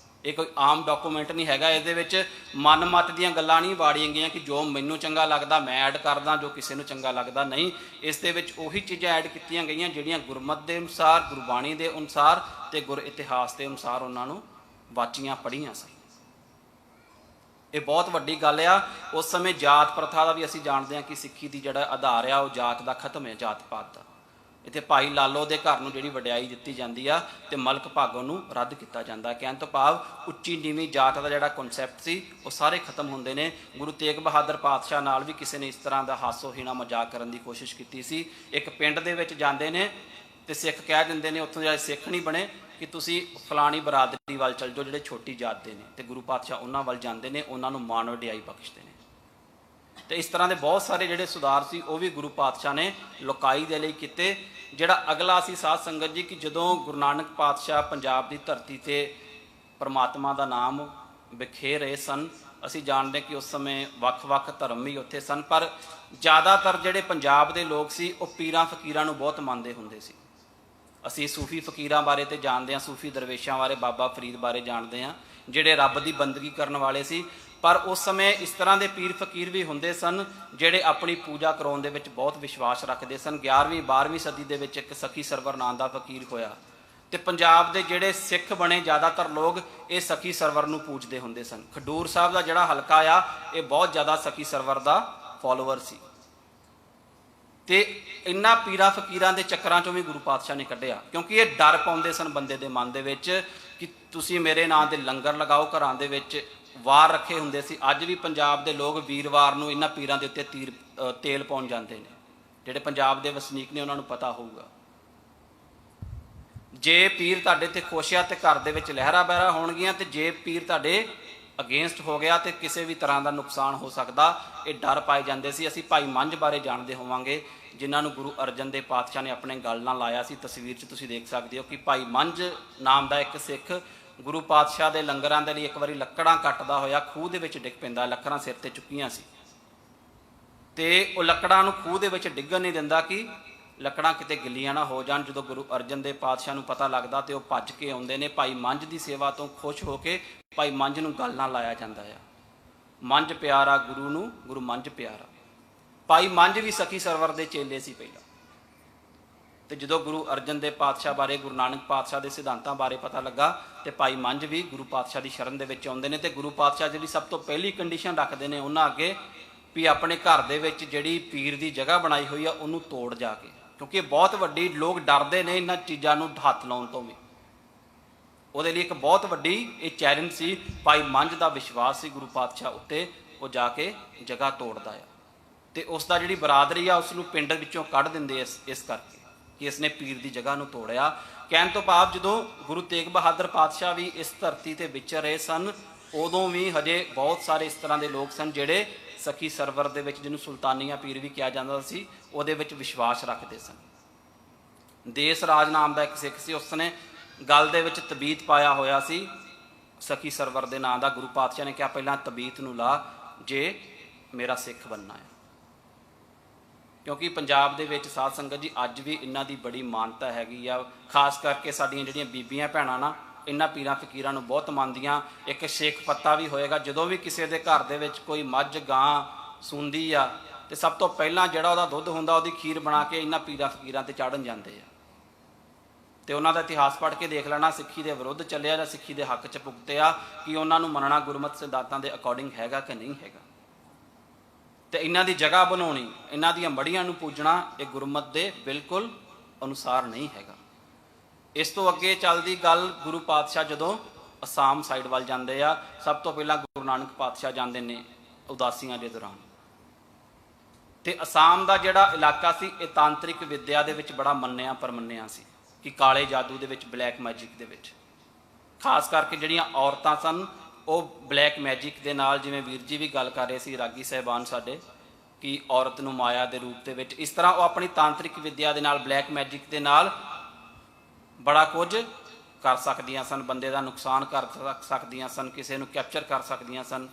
ਇਹ ਕੋਈ ਆਮ ਡਾਕੂਮੈਂਟ ਨਹੀਂ ਹੈਗਾ। ਇਹਦੇ ਵਿੱਚ ਮਨ ਮਤ ਦੀਆਂ ਗੱਲਾਂ ਨਹੀਂ ਵਾੜੀਆਂ ਗਈਆਂ ਕਿ ਜੋ ਮੈਨੂੰ ਚੰਗਾ ਲੱਗਦਾ ਮੈਂ ਐਡ ਕਰਦਾ, ਜੋ ਕਿਸੇ ਨੂੰ ਚੰਗਾ ਲੱਗਦਾ ਨਹੀਂ। ਇਸ ਦੇ ਵਿੱਚ ਉਹੀ ਚੀਜ਼ਾਂ ਐਡ ਕੀਤੀਆਂ ਗਈਆਂ ਜਿਹੜੀਆਂ ਗੁਰਮਤਿ ਦੇ ਅਨੁਸਾਰ, ਗੁਰਬਾਣੀ ਦੇ ਅਨੁਸਾਰ ਤੇ ਗੁਰ ਇਤਿਹਾਸ ਦੇ ਅਨੁਸਾਰ ਉਹਨਾਂ ਨੂੰ ਵਾਚੀਆਂ ਪੜ੍ਹੀਆਂ ਸਨ। ਇਹ ਬਹੁਤ ਵੱਡੀ ਗੱਲ ਆ। ਉਸ ਸਮੇਂ ਜਾਤ ਪ੍ਰਥਾ ਦਾ ਵੀ ਅਸੀਂ ਜਾਣਦੇ ਹਾਂ ਕਿ ਸਿੱਖੀ ਦੀ ਜਿਹੜਾ ਆਧਾਰ ਆ ਉਹ ਜਾਤ ਦਾ ਖਤਮ ਹੈ, ਜਾਤ ਪਾਤ ਦਾ। ਇੱਥੇ ਭਾਈ ਲਾਲੋ ਦੇ ਘਰ ਨੂੰ ਜਿਹੜੀ ਵਡਿਆਈ ਦਿੱਤੀ ਜਾਂਦੀ ਆ ਤੇ ਮਲਕ ਭਾਗੋ ਨੂੰ ਰੱਦ ਕੀਤਾ ਜਾਂਦਾ। ਕਹਿਣ ਤੋਂ ਭਾਵ ਉੱਚੀ ਨੀਵੀਂ ਜਾਤ ਦਾ ਜਿਹੜਾ ਕਨਸੈਪਟ ਸੀ ਉਹ ਸਾਰੇ ਖਤਮ ਹੁੰਦੇ ਨੇ। ਗੁਰੂ ਤੇਗ ਬਹਾਦਰ ਪਾਤਸ਼ਾਹ ਨਾਲ ਵੀ ਕਿਸੇ ਨੇ ਇਸ ਤਰ੍ਹਾਂ ਦਾ ਹਾਸੋਹੀਣਾ ਮਜ਼ਾਕ ਕਰਨ ਦੀ ਕੋਸ਼ਿਸ਼ ਕੀਤੀ ਸੀ। ਇੱਕ ਪਿੰਡ ਦੇ ਵਿੱਚ ਜਾਂਦੇ ਨੇ ਤੇ ਸਿੱਖ ਕਹਿ ਦਿੰਦੇ ਨੇ, ਉੱਥੋਂ ਜਿਹੜੇ ਸਿੱਖ ਨਹੀਂ ਬਣੇ, ਕਿ ਤੁਸੀਂ ਫਲਾਣੀ ਬਰਾਦਰੀ ਵੱਲ ਚੱਲ ਜਾਓ ਜਿਹੜੇ ਛੋਟੀ ਜਾਤ ਦੇ ਨੇ, ਤੇ ਗੁਰੂ ਪਾਤਸ਼ਾਹ ਉਹਨਾਂ ਵੱਲ ਜਾਂਦੇ ਨੇ, ਉਹਨਾਂ ਨੂੰ ਮਾਣ ਵਡਿਆਈ ਬਖਸ਼ਦੇ ਨੇ। ਤੇ ਇਸ ਤਰ੍ਹਾਂ ਦੇ ਬਹੁਤ ਸਾਰੇ ਜਿਹੜੇ ਸੁਧਾਰ ਸੀ ਉਹ ਵੀ ਗੁਰੂ ਪਾਤਸ਼ਾਹ ਨੇ ਲੋਕਾਈ ਦੇ ਲਈ ਕੀਤੇ। ਜਿਹੜਾ ਅਗਲਾ ਸੀ ਸਾਧ ਸੰਗਤ ਜੀ, ਕਿ ਜਦੋਂ ਗੁਰੂ ਨਾਨਕ ਪਾਤਸ਼ਾਹ ਪੰਜਾਬ ਦੀ ਧਰਤੀ ਤੇ ਪਰਮਾਤਮਾ ਦਾ ਨਾਮ ਬਿਖੇਰ ਰਹੇ ਸਨ, ਅਸੀਂ ਜਾਣਦੇ ਕਿ ਉਸ ਸਮੇਂ ਵੱਖ-ਵੱਖ ਧਰਮ ਵੀ ਉੱਥੇ ਸਨ, ਪਰ ਜ਼ਿਆਦਾਤਰ ਜਿਹੜੇ ਪੰਜਾਬ ਦੇ ਲੋਕ ਸੀ ਉਹ ਪੀਰਾਂ ਫਕੀਰਾਂ ਨੂੰ ਬਹੁਤ ਮੰਨਦੇ ਹੁੰਦੇ ਸੀ। ਅਸੀਂ ਸੂਫੀ ਫਕੀਰਾਂ ਬਾਰੇ ਤੇ ਜਾਣਦੇ ਹਾਂ, ਸੂਫੀ ਦਰਵੇਸ਼ਾਂ ਬਾਰੇ, ਬਾਬਾ ਫਰੀਦ ਬਾਰੇ ਜਾਣਦੇ ਹਾਂ, ਜਿਹੜੇ ਰੱਬ ਦੀ ਬੰਦਗੀ ਕਰਨ ਵਾਲੇ ਸੀ। ਪਰ ਉਸ ਸਮੇਂ ਇਸ ਤਰ੍ਹਾਂ ਦੇ ਪੀਰ ਫਕੀਰ ਵੀ ਹੁੰਦੇ ਸਨ ਜਿਹੜੇ ਆਪਣੀ ਪੂਜਾ ਕਰਾਉਣ ਦੇ ਵਿੱਚ ਬਹੁਤ ਵਿਸ਼ਵਾਸ ਰੱਖਦੇ ਸਨ। 11ਵੀਂ 12ਵੀਂ ਸਦੀ ਦੇ ਵਿੱਚ ਇੱਕ ਸਖੀ ਸਰਵਰ ਨਾਂ ਦਾ ਫਕੀਰ ਹੋਇਆ, ਤੇ ਪੰਜਾਬ ਦੇ ਜਿਹੜੇ ਸਿੱਖ ਬਣੇ ਜ਼ਿਆਦਾਤਰ ਲੋਕ ਇਹ ਸਖੀ ਸਰਵਰ ਨੂੰ ਪੂਜਦੇ ਹੁੰਦੇ ਸਨ। ਖਡੂਰ ਸਾਹਿਬ ਦਾ ਜਿਹੜਾ ਹਲਕਾ ਆ ਇਹ ਬਹੁਤ ਜ਼ਿਆਦਾ ਸਖੀ ਸਰਵਰ ਦਾ ਫੋਲੋਵਰ ਸੀ। ਤੇ ਇਹਨਾਂ ਪੀਰਾਂ ਫਕੀਰਾਂ ਦੇ ਚੱਕਰਾਂ ਚੋਂ ਵੀ ਗੁਰੂ ਪਾਤਸ਼ਾਹ ਨੇ ਕੱਢਿਆ, ਕਿਉਂਕਿ ਇਹ ਡਰ ਪਾਉਂਦੇ ਸਨ ਬੰਦੇ ਦੇ ਮਨ ਦੇ ਵਿੱਚ ਕਿ ਤੁਸੀਂ ਮੇਰੇ ਨਾਂ ਦੇ ਲੰਗਰ ਲਗਾਓ। ਘਰਾਂ ਦੇ ਵਿੱਚ ਵਾਰ ਰੱਖੇ ਹੁੰਦੇ ਸੀ। ਅੱਜ ਵੀ ਪੰਜਾਬ ਦੇ ਲੋਕ ਵੀਰਵਾਰ ਨੂੰ ਇਹਨਾਂ ਪੀਰਾਂ ਦੇ ਉੱਤੇ ਤੇਲ ਪਾਉਣ ਜਾਂਦੇ ਨੇ। ਜਿਹੜੇ ਪੰਜਾਬ ਦੇ ਵਸਨੀਕ ਨੇ ਉਹਨਾਂ ਨੂੰ ਪਤਾ ਹੋਊਗਾ, ਜੇ ਪੀਰ ਤੁਹਾਡੇ ਤੇ ਖੁਸ਼ ਆ ਤੇ ਘਰ ਦੇ ਵਿੱਚ ਲਹਿਰਾ ਬਹਿਰਾ ਹੋਣਗੀਆਂ, ਤੇ ਜੇ ਪੀਰ ਤੁਹਾਡੇ ਅਗੇਂਸਟ ਹੋ ਗਿਆ ਤੇ ਕਿਸੇ ਵੀ ਤਰ੍ਹਾਂ ਦਾ ਨੁਕਸਾਨ ਹੋ ਸਕਦਾ। ਇਹ ਡਰ ਪਾਏ ਜਾਂਦੇ ਸੀ। ਅਸੀਂ ਭਾਈ ਮੰਝ ਬਾਰੇ ਜਾਣਦੇ ਹੋਵਾਂਗੇ, ਜਿਨ੍ਹਾਂ ਨੂੰ ਗੁਰੂ ਅਰਜਨ ਦੇਵ ਪਾਤਸ਼ਾਹ ਨੇ ਆਪਣੇ ਗਲ ਨਾਲ ਲਾਇਆ ਸੀ। ਤਸਵੀਰ 'ਚ ਤੁਸੀਂ ਦੇਖ ਸਕਦੇ ਹੋ ਕਿ ਭਾਈ ਮੰਝ ਨਾਮ ਦਾ ਇੱਕ ਸਿੱਖ ਗੁਰੂ ਪਾਤਸ਼ਾਹ ਦੇ ਲੰਗਰਾਂ ਦੇ ਲਈ ਇੱਕ ਵਾਰੀ ਲੱਕੜਾਂ ਕੱਟਦਾ ਹੋਇਆ ਖੂਹ ਦੇ ਵਿੱਚ ਡਿੱਗ ਪੈਂਦਾ। ਲੱਕੜਾਂ ਸਿਰ ਤੇ ਚੁੱਕੀਆਂ ਸੀ ਤੇ ਉਹ ਲੱਕੜਾਂ ਨੂੰ ਖੂਹ ਦੇ ਵਿੱਚ ਡਿੱਗਣ ਨਹੀਂ ਦਿੰਦਾ ਕਿ ਲੱਕੜਾਂ ਕਿਤੇ ਗਿੱਲੀਆਂ ਨਾ ਹੋ ਜਾਣ। ਜਦੋਂ ਗੁਰੂ ਅਰਜਨ ਦੇਵ ਪਾਤਸ਼ਾਹ ਨੂੰ ਪਤਾ ਲੱਗਦਾ ਤੇ ਉਹ ਭੱਜ ਕੇ ਆਉਂਦੇ ਨੇ। ਭਾਈ ਮੰਝ ਦੀ ਸੇਵਾ ਤੋਂ ਖੁਸ਼ ਹੋ ਕੇ ਭਾਈ ਮੰਝ ਨੂੰ ਗਲ ਨਾਲ ਲਾਇਆ ਜਾਂਦਾ ਆ। ਮੰਝ ਪਿਆਰਾ ਗੁਰੂ ਨੂੰ, ਗੁਰੂ ਮੰਝ ਪਿਆਰਾ। ਭਾਈ ਮੰਝ ਵੀ ਸਖੀ ਸਰਵਰ ਦੇ ਚੇਲੇ ਸੀ ਪਹਿਲਾਂ। ਤੇ ਜਦੋਂ ਗੁਰੂ ਅਰਜਨ ਦੇਵ ਪਾਤਸ਼ਾਹ ਬਾਰੇ, ਗੁਰੂ ਨਾਨਕ ਪਾਤਸ਼ਾਹ ਦੇ ਸਿਧਾਂਤਾਂ ਬਾਰੇ ਪਤਾ ਲੱਗਾ ਤੇ ਭਾਈ ਮੰਝ ਵੀ ਗੁਰੂ ਪਾਤਸ਼ਾਹ ਦੀ ਸ਼ਰਨ ਦੇ ਵਿੱਚ ਆਉਂਦੇ ਨੇ। ਤੇ ਗੁਰੂ ਪਾਤਸ਼ਾਹ ਜਿਹੜੀ ਸਭ ਤੋਂ ਪਹਿਲੀ ਕੰਡੀਸ਼ਨ ਰੱਖਦੇ ਨੇ ਉਹਨਾਂ ਅੱਗੇ, ਵੀ ਆਪਣੇ ਘਰ ਦੇ ਵਿੱਚ ਜਿਹੜੀ ਪੀਰ ਦੀ ਜਗ੍ਹਾ ਬਣਾਈ ਹੋਈ ਆ ਉਹਨੂੰ ਤੋੜ ਜਾ ਕੇ, क्योंकि बहुत वड्डी लोग डरते ने इन्हां चीज़ों नूं हत्थ लाउण तो भी। ਉਹਦੇ ਲਈ एक बहुत वड्डी ये चैलेंज सी। भाई मंझ का विश्वास सी गुरु पातशाह उत्ते, वो जाके जगह तोड़ता है तो उसका जी बरादरी आ उसनूं पिंड विचों कढ़ दिंदे इस करके कि इसने पीर की जगह नूं तोड़िया। कहण तो भाव जदों गुरु तेग बहादुर पातशाह भी इस धरती ते विचर रहे सन, उदों भी हजे बहुत सारे इस तरह के लोग सन जिहड़े सखी सरवर दे विच, जिन्हों सुल्तानिया पीर भी कहा जाता सी, उहदे विच विश्वास रखते सन। देस राज नाम का एक सिख सी, उसने गल दे विच तबीत पाया होया सी सखी सरवर दे नाम दा। गुरु पातशाह ने कहा पहला तबीत नूं ला जे मेरा सिख बनना है। क्योंकि पंजाब दे विच साध संगत जी अज भी इन्हां दी बड़ी मानता हैगी आ, खास करके साडियां जिहड़ियां बीबियां भैणां ना इन्हां पीरां फकीरां नूं बहुत मंनदियां। एक शेख पत्ता भी होएगा जदों भी किसी दे घर दे विच कोई मੱਝ गां सूंदी आ ते सब तो पहलां जिहड़ा उहदा दुੱਧ हुंदा उहदी खीर बना के इन्हां पीरां फकीरां ते चाढ़न जांदे आ। तो उन्हों का इतिहास पढ़ के देख लेना, सिक्खी के विरुद्ध चलिया या सिक्खी के हक च भुगतिया कि उन्होंने मनना गुरमत सिद्धांतों के अकॉर्डिंग हैगा कि नहीं हैगा। तो इन्हों की जगह बनानी, इन्हों दी मड़ियां नूं पूजना ये गुरमत के बिल्कुल अनुसार नहीं हैगा। इस तो अगे चलती गल गुरु पातशाह जदों असाम साइड वाल जाते आ, सब तो पहला गुरु नानक पातशाह जाते ने उदासियां के दौरान। तो असाम का जिहड़ा इलाका सी ये तांत्रिक विद्या दे विच बड़ा मन्निया परमन्निया सी कि काले जादू दे विच, ब्लैक मैजिक दे विच, खास करके जिहड़ियां औरतां सन वो ब्लैक मैजिक दे नाल, जिवें वीर जी भी गल कर रहे सी रागी साहिबान साडे कि औरत नूं माया दे रूप दे विच, इस तरह वो अपनी तांत्रिक विद्या दे नाल, ब्लैक मैजिक दे नाल बड़ा कुछ कर सकदियां सन, बंदे दा नुकसान कर सकदियां सन, किसी नूं कैप्चर कर सकदियां सन।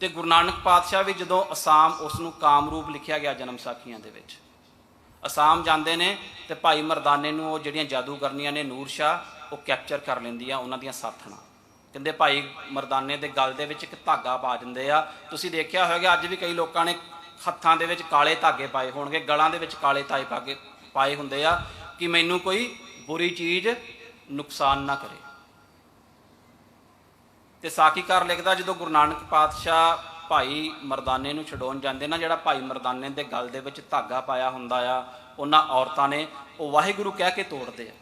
ते गुरु नानक पातशाह भी जदों असाम उसनूं कामरूप लिखिया गया जन्म साखियां दे विच, असाम जाते हैं तो भाई मरदाने नूं वो जिहड़ियां जादूगरनियां ने नूर शाह वो कैप्चर कर लैंदियां उन्हां दियां साथणां। कहंदे भाई मरदाने दे गल दे विच एक धागा पा दिंदे आ। तुसीं देखिया होवेगा अज भी कई लोकां ने हत्थां दे विच काले धागे पाए होणगे, गलां दे विच काले धागे पाए हुंदे आ कि मैनूं कोई बुरी चीज़ नुकसान ना करे। ते साखीकार लिखदा जदों गुरु नानक पातशाह भाई मरदाने नूं छडौण जांदे ना, जिहड़ा भाई मरदाने दे गल दे विच धागा पाया हुंदा आ उन्हां औरतां ने वो वाहिगुरू कह के तोड़दे आ।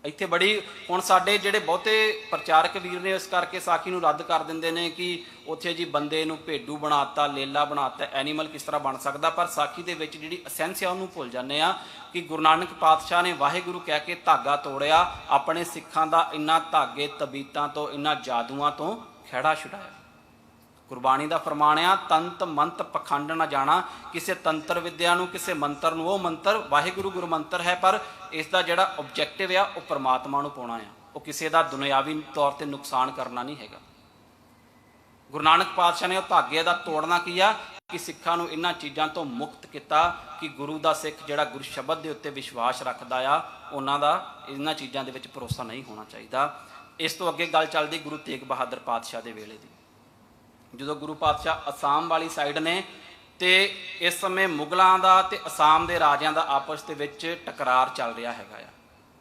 इत्थे बड़ी हुण साडे जिहड़े बहुते प्रचारक वीर ने इस करके साखी नूं रद्द कर दिंदे ने कि उत्थे जी बंदे नूं भेडू बनाता, लेला बनाता, एनीमल किस तरह बन सकदा। पर साखी दे विच जिहड़ी असेंस आ उहनूं भुल जांदे आ कि गुरु नानक पातशाह ने वाहिगुरू कह के धागा तोड़िया, अपने सिखां दा इन्हां धागे तबीतां तो, इन्हां जादूआं तो खैड़ा छुड़ाया। गुरबाणी का फरमान आ तंत मंत पखंड न जाना, किसी तंत्र विद्या नूं, किसी मंत्र नूं, वो मंत्र वाहिगुरू गुरु मंत्र है पर इसका जिहड़ा ऑब्जैक्टिव आ वो परमात्मा नूं पाउणा आ, वो किसी का दुनियावी तौर पर नुकसान करना नहीं हैगा। गुरु नानक पातशाह ने वो धागे का तोड़ना की आ कि सिखां नूं इन्हां चीज़ां तो मुक्त किया कि गुरु का सिख जिहड़ा गुरु शब्द के उत्ते विश्वास रखदा आ उन्हां दा इन्हां चीज़ां दे विच भरोसा नहीं होना चाहिए। इस तो अगे गल चलदी गुरु तेग बहादुर पातशाह के वेले की, जो गुरु पातशाह असाम वाली साइड ने तो इस समय मुगलों का तो असाम के राजियां का आपस के विच टकरार चल रहा है।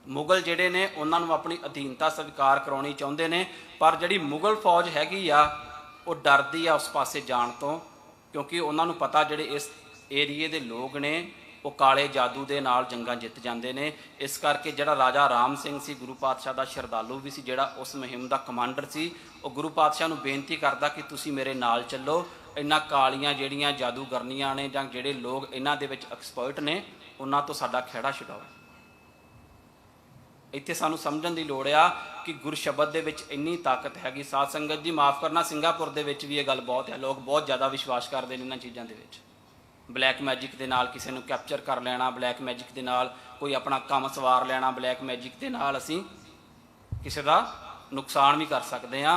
मुगल जिहड़े ने उन्होंने अपनी अधीनता स्वीकार कराउणी चाहुंदे ने, पर जिहड़ी मुगल फौज हैगी आ वो डरदी आ उस पासे जाण तो, क्योंकि उन्होंने पता जिहड़े इस एरिए के लोग ने वो काले जादू के नाल जंगां जित जाते हैं। इस करके जिहड़ा राजा राम सिंह सी गुरु पातशाह का शरधालू भी सी, जिहड़ा उस मुहिम का कमांडर सी, वो गुरु पातशाह नूं बेनती करदा कि तुसीं मेरे नाल चलो, इन्हां कालियां जिहड़ियां जादूगरनियां ने जां जिहड़े लोग इन्हां दे विच एक्सपर्ट ने उन्हां तो साडा खैड़ा छुड़ाओ। इत्थे सानूं समझण दी लोड़ आ कि गुर शब्द दे विच इन्नी ताकत हैगी। साध संगत जी माफ़ करना, सिंगापुर दे विच भी ये गल बहुत है, लोग बहुत ज़्यादा विश्वास करते हैं इन्हां चीज़ां दे विच। ब्लैक मैजिक के नाल किसी नूं कैप्चर कर लेना, ब्लैक मैजिक के नाल कोई अपना काम सवार लेना, ब्लैक मैजिक के नाल असीं किसी का नुकसान भी कर सकते हैं।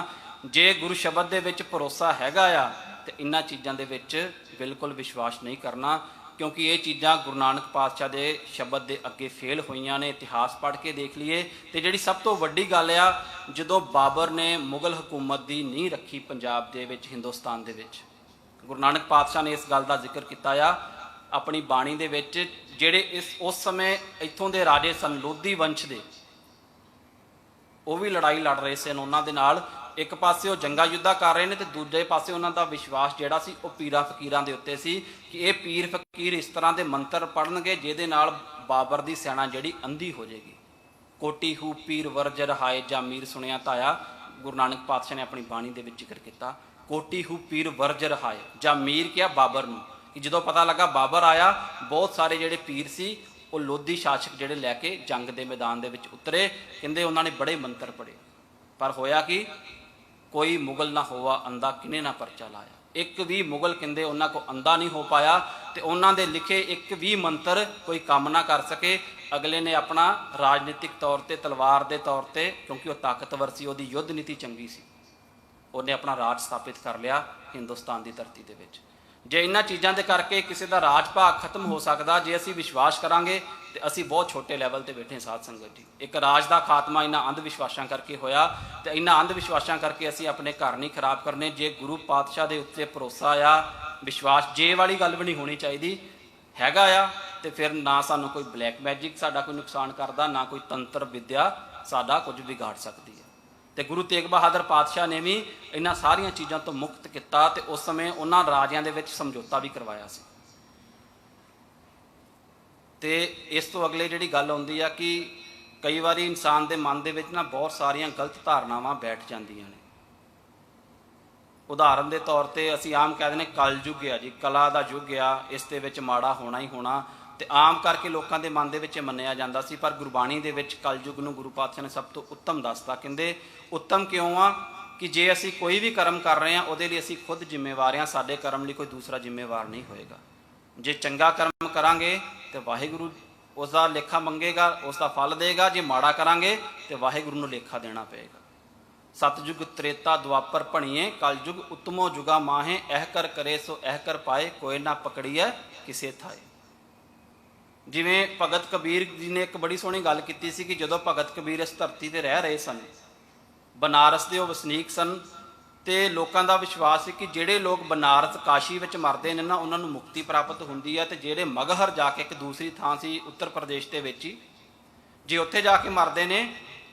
जे गुरु शब्द दे विच भरोसा हैगा आ तो इन्हां चीज़ां दे विच बिल्कुल विश्वास नहीं करना, क्योंकि ये चीज़ां गुरु नानक पातशाह के शब्द के अगे फेल हुई ने। इतिहास पढ़ के देख लीए तो जिहड़ी सब तो वड्डी गल आ, जदों बाबर ने मुगल हुकूमत की नींह रखी पंजाब दे विच, हिंदुस्तान दे विच, गुरु नानक पातशाह ने इस गल का जिक्र किया अपनी बाणी दे विच। जिहड़े इस उस समय इत्थों के राजे सन लोधी वंश के, वो भी लड़ाई लड़ रहे सन उन्हां दे नाल। एक पासे वो जंगा युद्धा कर रहे हैं तो दूजे पासे उन्हां दा विश्वास जिहड़ा सी वो पीरां फकीरां दे उत्ते सी कि ये पीर फकीर इस तरह के मंत्र पढ़नगे जिहदे नाल बाबर दी सेना जिहड़ी अंधी हो जाएगी। कोटी हू पीर वरज रहाए जा मीर सुनिया ताया, गुरु नानक पातशाह ने अपनी बाणी दे विच जिक्र किया। कोटी हू पीर वरज रहाए जा मीर क्या बाबर नूं, कि जो पता लगा बाबर आया, बहुत सारे जिहड़े पीर सी वो लोधी शासक जिहड़े लैके जंग के मैदान दे विच उतरे। कहंदे उन्होंने बड़े मंत्र पढ़े, पर होया कि कोई मुगल ना होवा अंधा किने ना परचा लाया। एक भी मुगल कहंदे उन्हां को अंधा नहीं हो पाया, तो उन्हां दे लिखे एक भी मंत्र कोई काम ना कर सके। अगले ने अपना राजनीतिक तौर पर तलवार के तौर पर, क्योंकि वह ताकतवर सी, उहदी युद्ध नीति चंगी सी, उन्हें अपना राज स्थापित कर लिया हिंदुस्तान की धरती दे विच। जे इन्हां चीज़ों के करके किसी का राज भाग खत्म हो सकता, जे असी विश्वास करांगे तो असी बहुत छोटे लैवल पर बैठे। साध संगत जी, एक राज का खात्मा इन्हां अंधविश्वासों करके होया, तो इन्हां अंधविश्वासों करके असी अपने घर नहीं खराब करने। जे गुरु पातशाह के उत्ते भरोसा आ, विश्वास, जे वाली गल भी नहीं होनी चाहिए हैगा आ, तो फिर ना सानू कोई ब्लैक मैजिक साडा कोई नुकसान करता, ना कोई तंत्र विद्या साडा कुछ बिगाड़ सकती है। तो गुरु तेग बहादुर पातशाह ने भी इन्हां सारियां चीज़ों तो मुक्त किया, तो उस समय उन्हां राजियां दे विच समझौता भी करवाया सी। ते इस तो अगले जिहड़ी गल आउंदी आ कि कई वारी इंसान के मन दे विच ना बहुत सारियां गलत धारनावां बैठ जांदियां ने। उदाहरण के तौर पर असी आम कह दें कल युग आ जी, कला का युग आ, इस दे विच माड़ा होना ही होना, तो आम करके लोगों के मन के मन्निया जाता सी। पर गुरबाणी दे विच कल युग नूं गुरु पातशाह ने सब तो उत्तम दसता। कहंदे उत्तम क्यों आ कि जे असी कोई भी कर्म कर रहे हैं उहदे लई असी खुद जिम्मेवार हाँ, साडे कर्म लई कोई दूसरा जिम्मेवार नहीं होएगा। जे चंगा कर्म करांगे तो वाहिगुरू उसका लेखा मंगेगा, उसका फल देगा। जे माड़ा करांगे तो वाहिगुरू नूं लेखा देना पेगा। सतयुग त्रेता द्वापर भणीए, कल युग उत्तमो जुगा माहे, एह कर करे सो एह कर पाए, कोई ना पकड़ीए किसे थाए। जिवें भगत कबीर जी ने एक बड़ी सोहनी गल कीती सी कि जदों भगत कबीर इस धरती ते रह रहे सन, बनारस के वसनीक सन, तो लोगों का विश्वास है कि जोड़े लोग बनारस काशी में मरते हैं ना, उन्होंने मुक्ति प्राप्त होंगी है। तो जोड़े मगहर जाके एक दूसरी थां सी उत्तर प्रदेश के विच ही, जे उत्थे जाके मरते हैं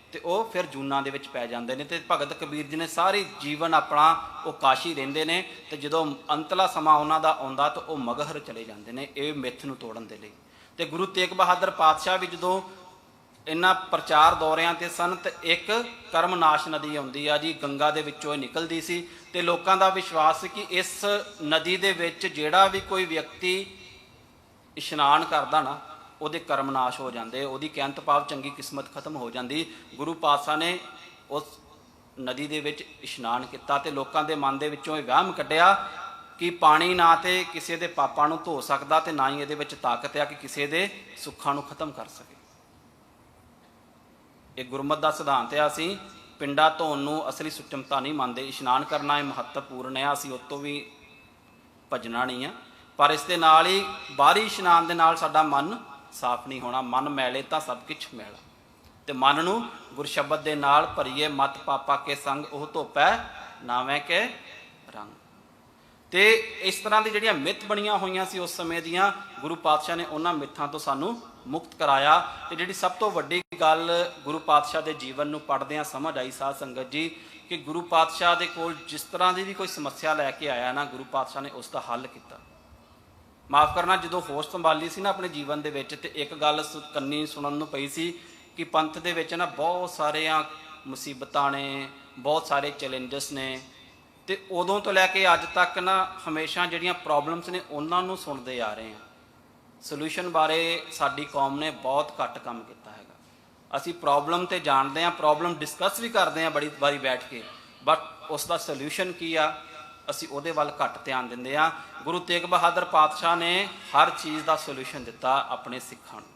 तो वह फिर जूना दे विच पै जाते हैं। तो भगत कबीर जी ने सारी जीवन अपना वो काशी रहिंदे ने, तो जो अंतला समा उन्हां दा आउंदा तो वह मगहर चले जाते हैं ये मिथ नूं तोड़न दे लई। तो गुरु तेग बहादुर पातशाह भी जो इन्हां प्रचार दौरियां ते सन, तो एक कर्मनाश नदी आउंदी आ जी, गंगा दे विचों निकलदी सी। ते लोकां दा विश्वास कि इस नदी दे विच जिहड़ा भी कोई व्यक्ति इशनान करदा ना, ਉਹਦੇ कर्म नाश हो जाते, ਉਹਦੀ कहत भाव चंगी किस्मत खत्म हो जाती। गुरु पातशाह ने उस नदी दे विच इशनान किया, तो लोगों के मन दे विचों वहम कढ़िया कि पानी ना तो किसी के पापां नूं धो सकदा, तो ना ही ये ताकत है कि किसी के सुखां नूं खत्म कर सके। एक गुरमत का सिद्धांत है, असी पिंडा धोन नूं असली सुचमता नहीं मानते। इशनान करना महत्वपूर्ण है, असी उस तो भी भजना नहीं है, पर इस दे नाल ही बाहरी इशनान दे नाल साडा मन साफ नहीं होना। मन मैले तो सब कुछ मैला, तो मन नूं गुरशबद दे नाल भरीए, मत पापा के संग ओह धोपै नावें के रंग। तो इस तरह की जिहड़ियां मिथ बणियां होईयां सी उस समय दियां, गुरु पातशाह ने उन्हां मिथां तो सानू मुक्त कराया। तो जिहड़ी सब तो वड्डी गल गुरु पातशाह के जीवन नूं पढ़दिआं समझ आई साध संगत जी, कि गुरु पातशाह दे कोल जिस तरह की भी कोई समस्या लैके आया ना, गुरु पातशाह ने उसका हल किया। माफ़ करना, जो होश संभाली सी ना अपने जीवन के विच, ते एक गल कन्नी सुनन नूं पई सी कि पंथ दे विच ना बहुत सारियां मुसीबतां ने, बहुत सारे चैलेंजिस ने, तो उदों तो लैके अज तक ना हमेशा जिहड़ियां प्रॉब्लम्स ने उन्हां नूं सुणदे आ रहे हैं। सल्यूशन बारे साडी कौम ने बहुत घट काम किया है। असी प्रॉब्लम तो जानते हैं, प्रॉब्लम डिस्कस भी करते हैं बड़ी बारी बैठ के, बट उसका सल्यूशन की आ असी उहदे वल घट ध्यान दिंदे आ। गुरु तेग बहादुर पातशाह ने हर चीज़ का सल्यूशन दिता अपने सिखां नूं।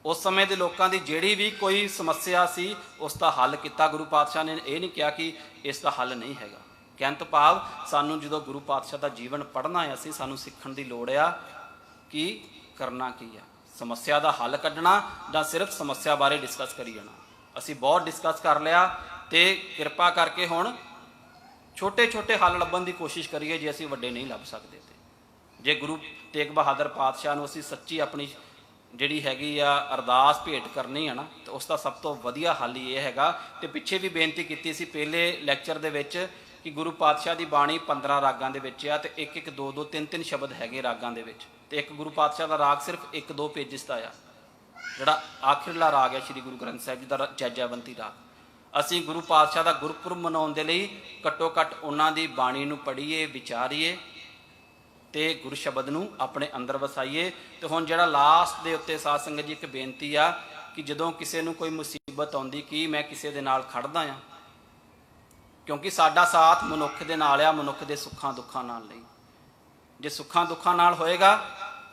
उस समय के लोगों की जिहड़ी भी कोई समस्या सी उसका हल किया। गुरु पातशाह ने यह नहीं कहा कि इसका हल नहीं हैगा। कहत भाव सानू जो गुरु पातशाह का जीवन पढ़ना है, असी सानू सीखण की लोड़ आ कि करना की आ, समस्या का हल कढ़ना या सिर्फ समस्या बारे डिस्कस करी जाना। असी बहुत डिस्कस कर लिया, तो कृपा करके हुण छोटे छोटे हल लभन की कोशिश करिए, जे असी वड्डे नहीं लभ सकते। जे गुरु तेग बहादुर पातशाह नूं असी सच्ची अपनी जिहड़ी हैगी आ अरदास भेंट करनी है ना, तो उसका सब तो वधिया हल ये हैगा। तो पिछे भी बेनती की सी पहले लैक्चर दे विच कि गुरु पातशाह की बाणी 15 रागां दे विच आ, तो एक एक दो दो तीन तीन शब्द हैगे रागां दे विच, तो एक गुरु पातशाह का राग सिर्फ 1-2 पेजिस का आ। ਜਿਹੜਾ ਆਖਿਰਲਾ ਰਾਗ ਹੈ ਸ੍ਰੀ ਗੁਰੂ ਗ੍ਰੰਥ ਸਾਹਿਬ ਜੀ ਦਾ ਜੈਜੈਵੰਤੀ ਰਾਗ। ਅਸੀਂ ਗੁਰੂ ਪਾਤਸ਼ਾਹ ਦਾ ਗੁਰਪੁਰਬ ਮਨਾਉਣ ਦੇ ਲਈ ਘੱਟੋ ਘੱਟ ਉਹਨਾਂ ਦੀ ਬਾਣੀ ਨੂੰ ਪੜ੍ਹੀਏ, ਵਿਚਾਰੀਏ ਤੇ ਗੁਰੂ ਸ਼ਬਦ ਨੂੰ ਆਪਣੇ ਅੰਦਰ ਵਸਾਈਏ। ਤੇ ਹੁਣ ਜਿਹੜਾ ਲਾਸਟ ਦੇ ਉੱਤੇ ਸਾਧ ਸੰਗਤ ਜੀ ਇੱਕ ਬੇਨਤੀ ਆ ਕਿ ਜਦੋਂ ਕਿਸੇ ਨੂੰ ਕੋਈ ਮੁਸੀਬਤ ਆਉਂਦੀ ਕੀ ਮੈਂ ਕਿਸੇ ਦੇ ਨਾਲ ਖੜਦਾ ਆ? ਕਿਉਂਕਿ ਸਾਡਾ ਸਾਥ ਮਨੁੱਖ ਦੇ ਨਾਲ ਆ, ਮਨੁੱਖ ਦੇ ਸੁੱਖਾਂ ਦੁੱਖਾਂ ਨਾਲ ਨਹੀਂ। ਜੇ ਸੁੱਖਾਂ ਦੁੱਖਾਂ ਨਾਲ ਹੋਏਗਾ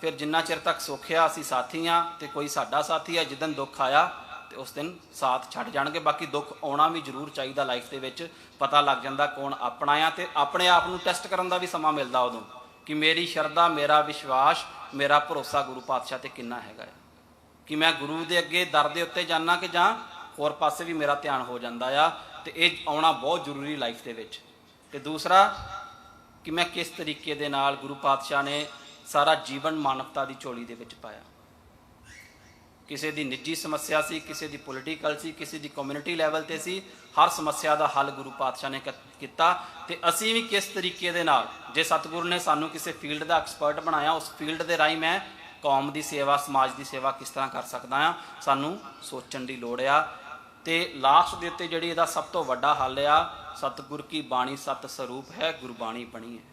ਫਿਰ ਜਿੰਨਾ ਚਿਰ ਤੱਕ ਸੁੱਖ ਆ ਅਸੀਂ ਸਾਥੀ ਆ ਤੇ ਕੋਈ ਸਾਡਾ ਸਾਥੀ ਆ। ਜਿੱਦਣ ਦੁੱਖ ਆਇਆ ਤੇ ਉਸ ਦਿਨ ਸਾਥ ਛੱਡ ਜਾਣਗੇ। ਬਾਕੀ ਦੁੱਖ ਆਉਣਾ ਵੀ ਜ਼ਰੂਰ ਚਾਹੀਦਾ ਲਾਈਫ ਦੇ ਵਿੱਚ, ਪਤਾ ਲੱਗ ਜਾਂਦਾ ਕੌਣ ਆਪਣਾ ਆ। ਤੇ ਆਪਣੇ ਆਪ ਨੂੰ ਟੈਸਟ ਕਰਨ ਦਾ ਵੀ ਸਮਾਂ ਮਿਲਦਾ ਉਦੋਂ ਕਿ ਮੇਰੀ ਸ਼ਰਧਾ, ਮੇਰਾ ਵਿਸ਼ਵਾਸ, ਮੇਰਾ ਭਰੋਸਾ ਗੁਰੂ ਪਾਤਸ਼ਾਹ ਤੇ ਕਿੰਨਾ ਹੈਗਾ ਆ, ਕਿ ਮੈਂ ਗੁਰੂ ਦੇ ਅੱਗੇ ਦਰ ਦੇ ਉੱਤੇ ਜਾਣਾ ਕਿ ਜਾਂ ਹੋਰ ਪਾਸੇ ਵੀ ਮੇਰਾ ਧਿਆਨ ਹੋ ਜਾਂਦਾ ਆ। ਤੇ ਇਹ ਆਉਣਾ ਬਹੁਤ ਜ਼ਰੂਰੀ ਲਾਈਫ ਦੇ ਵਿੱਚ। ਤੇ ਦੂਸਰਾ ਕਿ ਮੈਂ ਕਿਸ ਤਰੀਕੇ ਦੇ ਨਾਲ ਗੁਰੂ ਪਾਤਸ਼ਾਹ ਨੇ ਸਾਰਾ ਜੀਵਨ ਮਾਨਵਤਾ ਦੀ ਝੋਲੀ ਦੇ ਵਿੱਚ ਪਾਇਆ। ਕਿਸੇ ਦੀ ਨਿੱਜੀ ਸਮੱਸਿਆ ਸੀ, ਕਿਸੇ ਦੀ ਪੋਲੀਟੀਕਲ ਸੀ, ਕਿਸੇ ਦੀ ਕਮਿਊਨਿਟੀ ਲੈਵਲ ਤੇ ਸੀ, ਹਰ ਸਮੱਸਿਆ ਦਾ ਹੱਲ ਗੁਰੂ ਪਾਤਸ਼ਾਹ ਨੇ ਕੀਤਾ। ਤੇ ਅਸੀਂ ਵੀ ਕਿਸ ਤਰੀਕੇ ਦੇ ਨਾਲ, ਜੇ ਸਤਿਗੁਰੂ ਨੇ ਸਾਨੂੰ ਕਿਸੇ ਫੀਲਡ ਦਾ ਐਕਸਪਰਟ ਬਣਾਇਆ, ਉਸ ਫੀਲਡ ਦੇ ਰਾਹੀਂ ਮੈਂ ਕੌਮ ਦੀ ਸੇਵਾ, ਸਮਾਜ ਦੀ ਸੇਵਾ ਕਿਸ ਤਰ੍ਹਾਂ ਕਰ ਸਕਦਾ ਹਾਂ, ਸਾਨੂੰ ਸੋਚਣ ਦੀ ਲੋੜ ਆ। ਤੇ ਲਾਸਟ ਦੇ ਉੱਤੇ ਜਿਹੜੀ ਇਹਦਾ ਸਭ ਤੋਂ ਵੱਡਾ ਹੱਲ ਆ, ਸਤਿਗੁਰ ਕੀ ਬਾਣੀ ਸਤ ਸਰੂਪ ਹੈ, ਗੁਰਬਾਣੀ ਬਣੀ ਹੈ।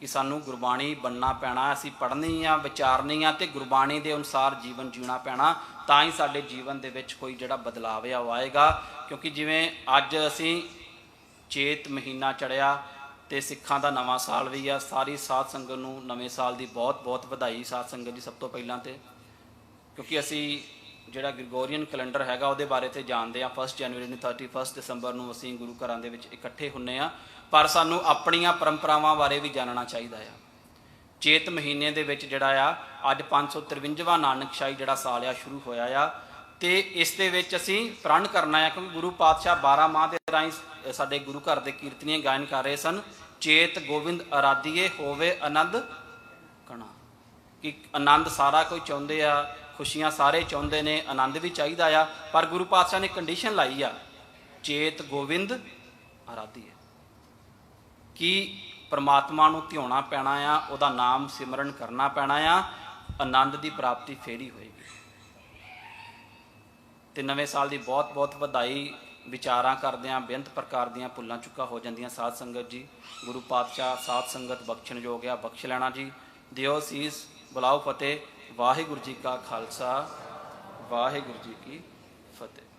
ਕਿ ਸਾਨੂੰ ਗੁਰਬਾਣੀ ਬਣਨਾ ਪੈਣਾ, ਅਸੀਂ ਪੜ੍ਹਨੀ ਆ, ਵਿਚਾਰਨੀ ਆ ਤੇ ਗੁਰਬਾਣੀ ਦੇ ਅਨੁਸਾਰ ਜੀਵਨ ਜੀਣਾ ਪੈਣਾ। ਤਾਂ ਹੀ ਸਾਡੇ ਜੀਵਨ ਦੇ ਵਿੱਚ ਕੋਈ ਜਿਹੜਾ ਬਦਲਾਵ ਆ ਉਹ ਆਏਗਾ। ਕਿਉਂਕਿ ਜਿਵੇਂ ਅੱਜ ਅਸੀਂ ਚੇਤ ਮਹੀਨਾ ਚੜ੍ਹਿਆ ਤੇ ਸਿੱਖਾਂ ਦਾ ਨਵਾਂ ਸਾਲ ਵੀ ਆ। ਸਾਰੀ ਸਾਧ ਸੰਗਤ ਨੂੰ ਨਵੇਂ ਸਾਲ ਦੀ ਬਹੁਤ ਬਹੁਤ ਵਧਾਈ ਸਾਧ ਸੰਗਤ ਜੀ ਸਭ ਤੋਂ ਪਹਿਲਾਂ। ਤੇ ਕਿਉਂਕਿ ਅਸੀਂ ਜਿਹੜਾ ਗ੍ਰਿਗੋਰੀਅਨ ਕੈਲੰਡਰ ਹੈਗਾ ਉਹਦੇ ਬਾਰੇ ਤੇ ਜਾਣਦੇ ਹਾਂ। 1 ਜਨਵਰੀ ਨੂੰ 31 ਦਸੰਬਰ ਨੂੰ ਅਸੀਂ ਗੁਰੂ ਘਰਾਂ ਦੇ ਵਿੱਚ ਇਕੱਠੇ ਹੁੰਦੇ ਹਾਂ, ਪਰ ਸਾਨੂੰ ਆਪਣੀਆਂ ਪਰੰਪਰਾਵਾਂ ਬਾਰੇ ਵੀ ਜਾਣਨਾ ਚਾਹੀਦਾ ਆ। ਚੇਤ ਮਹੀਨੇ ਦੇ ਵਿੱਚ ਜਿਹੜਾ ਆ ਅੱਜ 553ਵਾਂ ਨਾਨਕਸ਼ਾਹੀ ਜਿਹੜਾ ਸਾਲ ਆ ਸ਼ੁਰੂ ਹੋਇਆ ਆ। ਤੇ ਇਸ ਦੇ ਵਿੱਚ ਅਸੀਂ ਪ੍ਰਣ ਕਰਨਾ ਆ, ਕਿਉਂਕਿ ਗੁਰੂ ਪਾਤਸ਼ਾਹ 12 ਮਾਹ ਦੇ ਰਾਹੀਂ ਸਾਡੇ ਗੁਰੂ ਘਰ ਦੇ ਕੀਰਤਨੀਏ ਗਾਇਨ ਕਰ ਰਹੇ ਸਨ, ਚੇਤ ਗੋਬਿੰਦ ਅਰਾਧੀਏ ਹੋਵੇ ਆਨੰਦ ਕਣਾ। ਕਿ ਆਨੰਦ ਸਾਰਾ ਕੋਈ ਚਾਹੁੰਦੇ ਆ, ਖੁਸ਼ੀਆਂ ਸਾਰੇ ਚਾਹੁੰਦੇ ਨੇ, ਆਨੰਦ ਵੀ ਚਾਹੀਦਾ ਆ, ਪਰ ਗੁਰੂ ਪਾਤਸ਼ਾਹ ਨੇ ਕੰਡੀਸ਼ਨ ਲਾਈ ਆ, ਚੇਤ ਗੋਬਿੰਦ ਅਰਾਧੀਏ, ਕਿ ਪਰਮਾਤਮਾ ਨੂੰ ਧਿਆਉਣਾ ਪੈਣਾ ਆ, ਉਹਦਾ ਨਾਮ ਸਿਮਰਨ ਕਰਨਾ ਪੈਣਾ ਆ, ਆਨੰਦ ਦੀ ਪ੍ਰਾਪਤੀ ਫੇਰ ਹੀ ਹੋਏਗੀ। ਤੇ ਨਵੇਂ ਸਾਲ ਦੀ ਬਹੁਤ ਬਹੁਤ ਵਧਾਈ। ਵਿਚਾਰਾਂ ਕਰਦਿਆਂ ਬੇਅੰਤ ਪ੍ਰਕਾਰ ਦੀਆਂ ਭੁੱਲਾਂ ਚੁੱਕਾਂ ਹੋ ਜਾਂਦੀਆਂ ਸਾਧ ਸੰਗਤ ਜੀ। ਗੁਰੂ ਪਾਤਸ਼ਾਹ ਸਾਧ ਸੰਗਤ ਬਖਸ਼ਣਯੋਗ ਆ, ਬਖਸ਼ ਲੈਣਾ ਜੀ। ਦਿਓ ਸੀਸ, ਬੁਲਾਓ ਫਤਿਹ। ਵਾਹਿਗੁਰੂ ਜੀ ਕਾ ਖਾਲਸਾ, ਵਾਹਿਗੁਰੂ ਜੀ ਕੀ ਫਤਿਹ।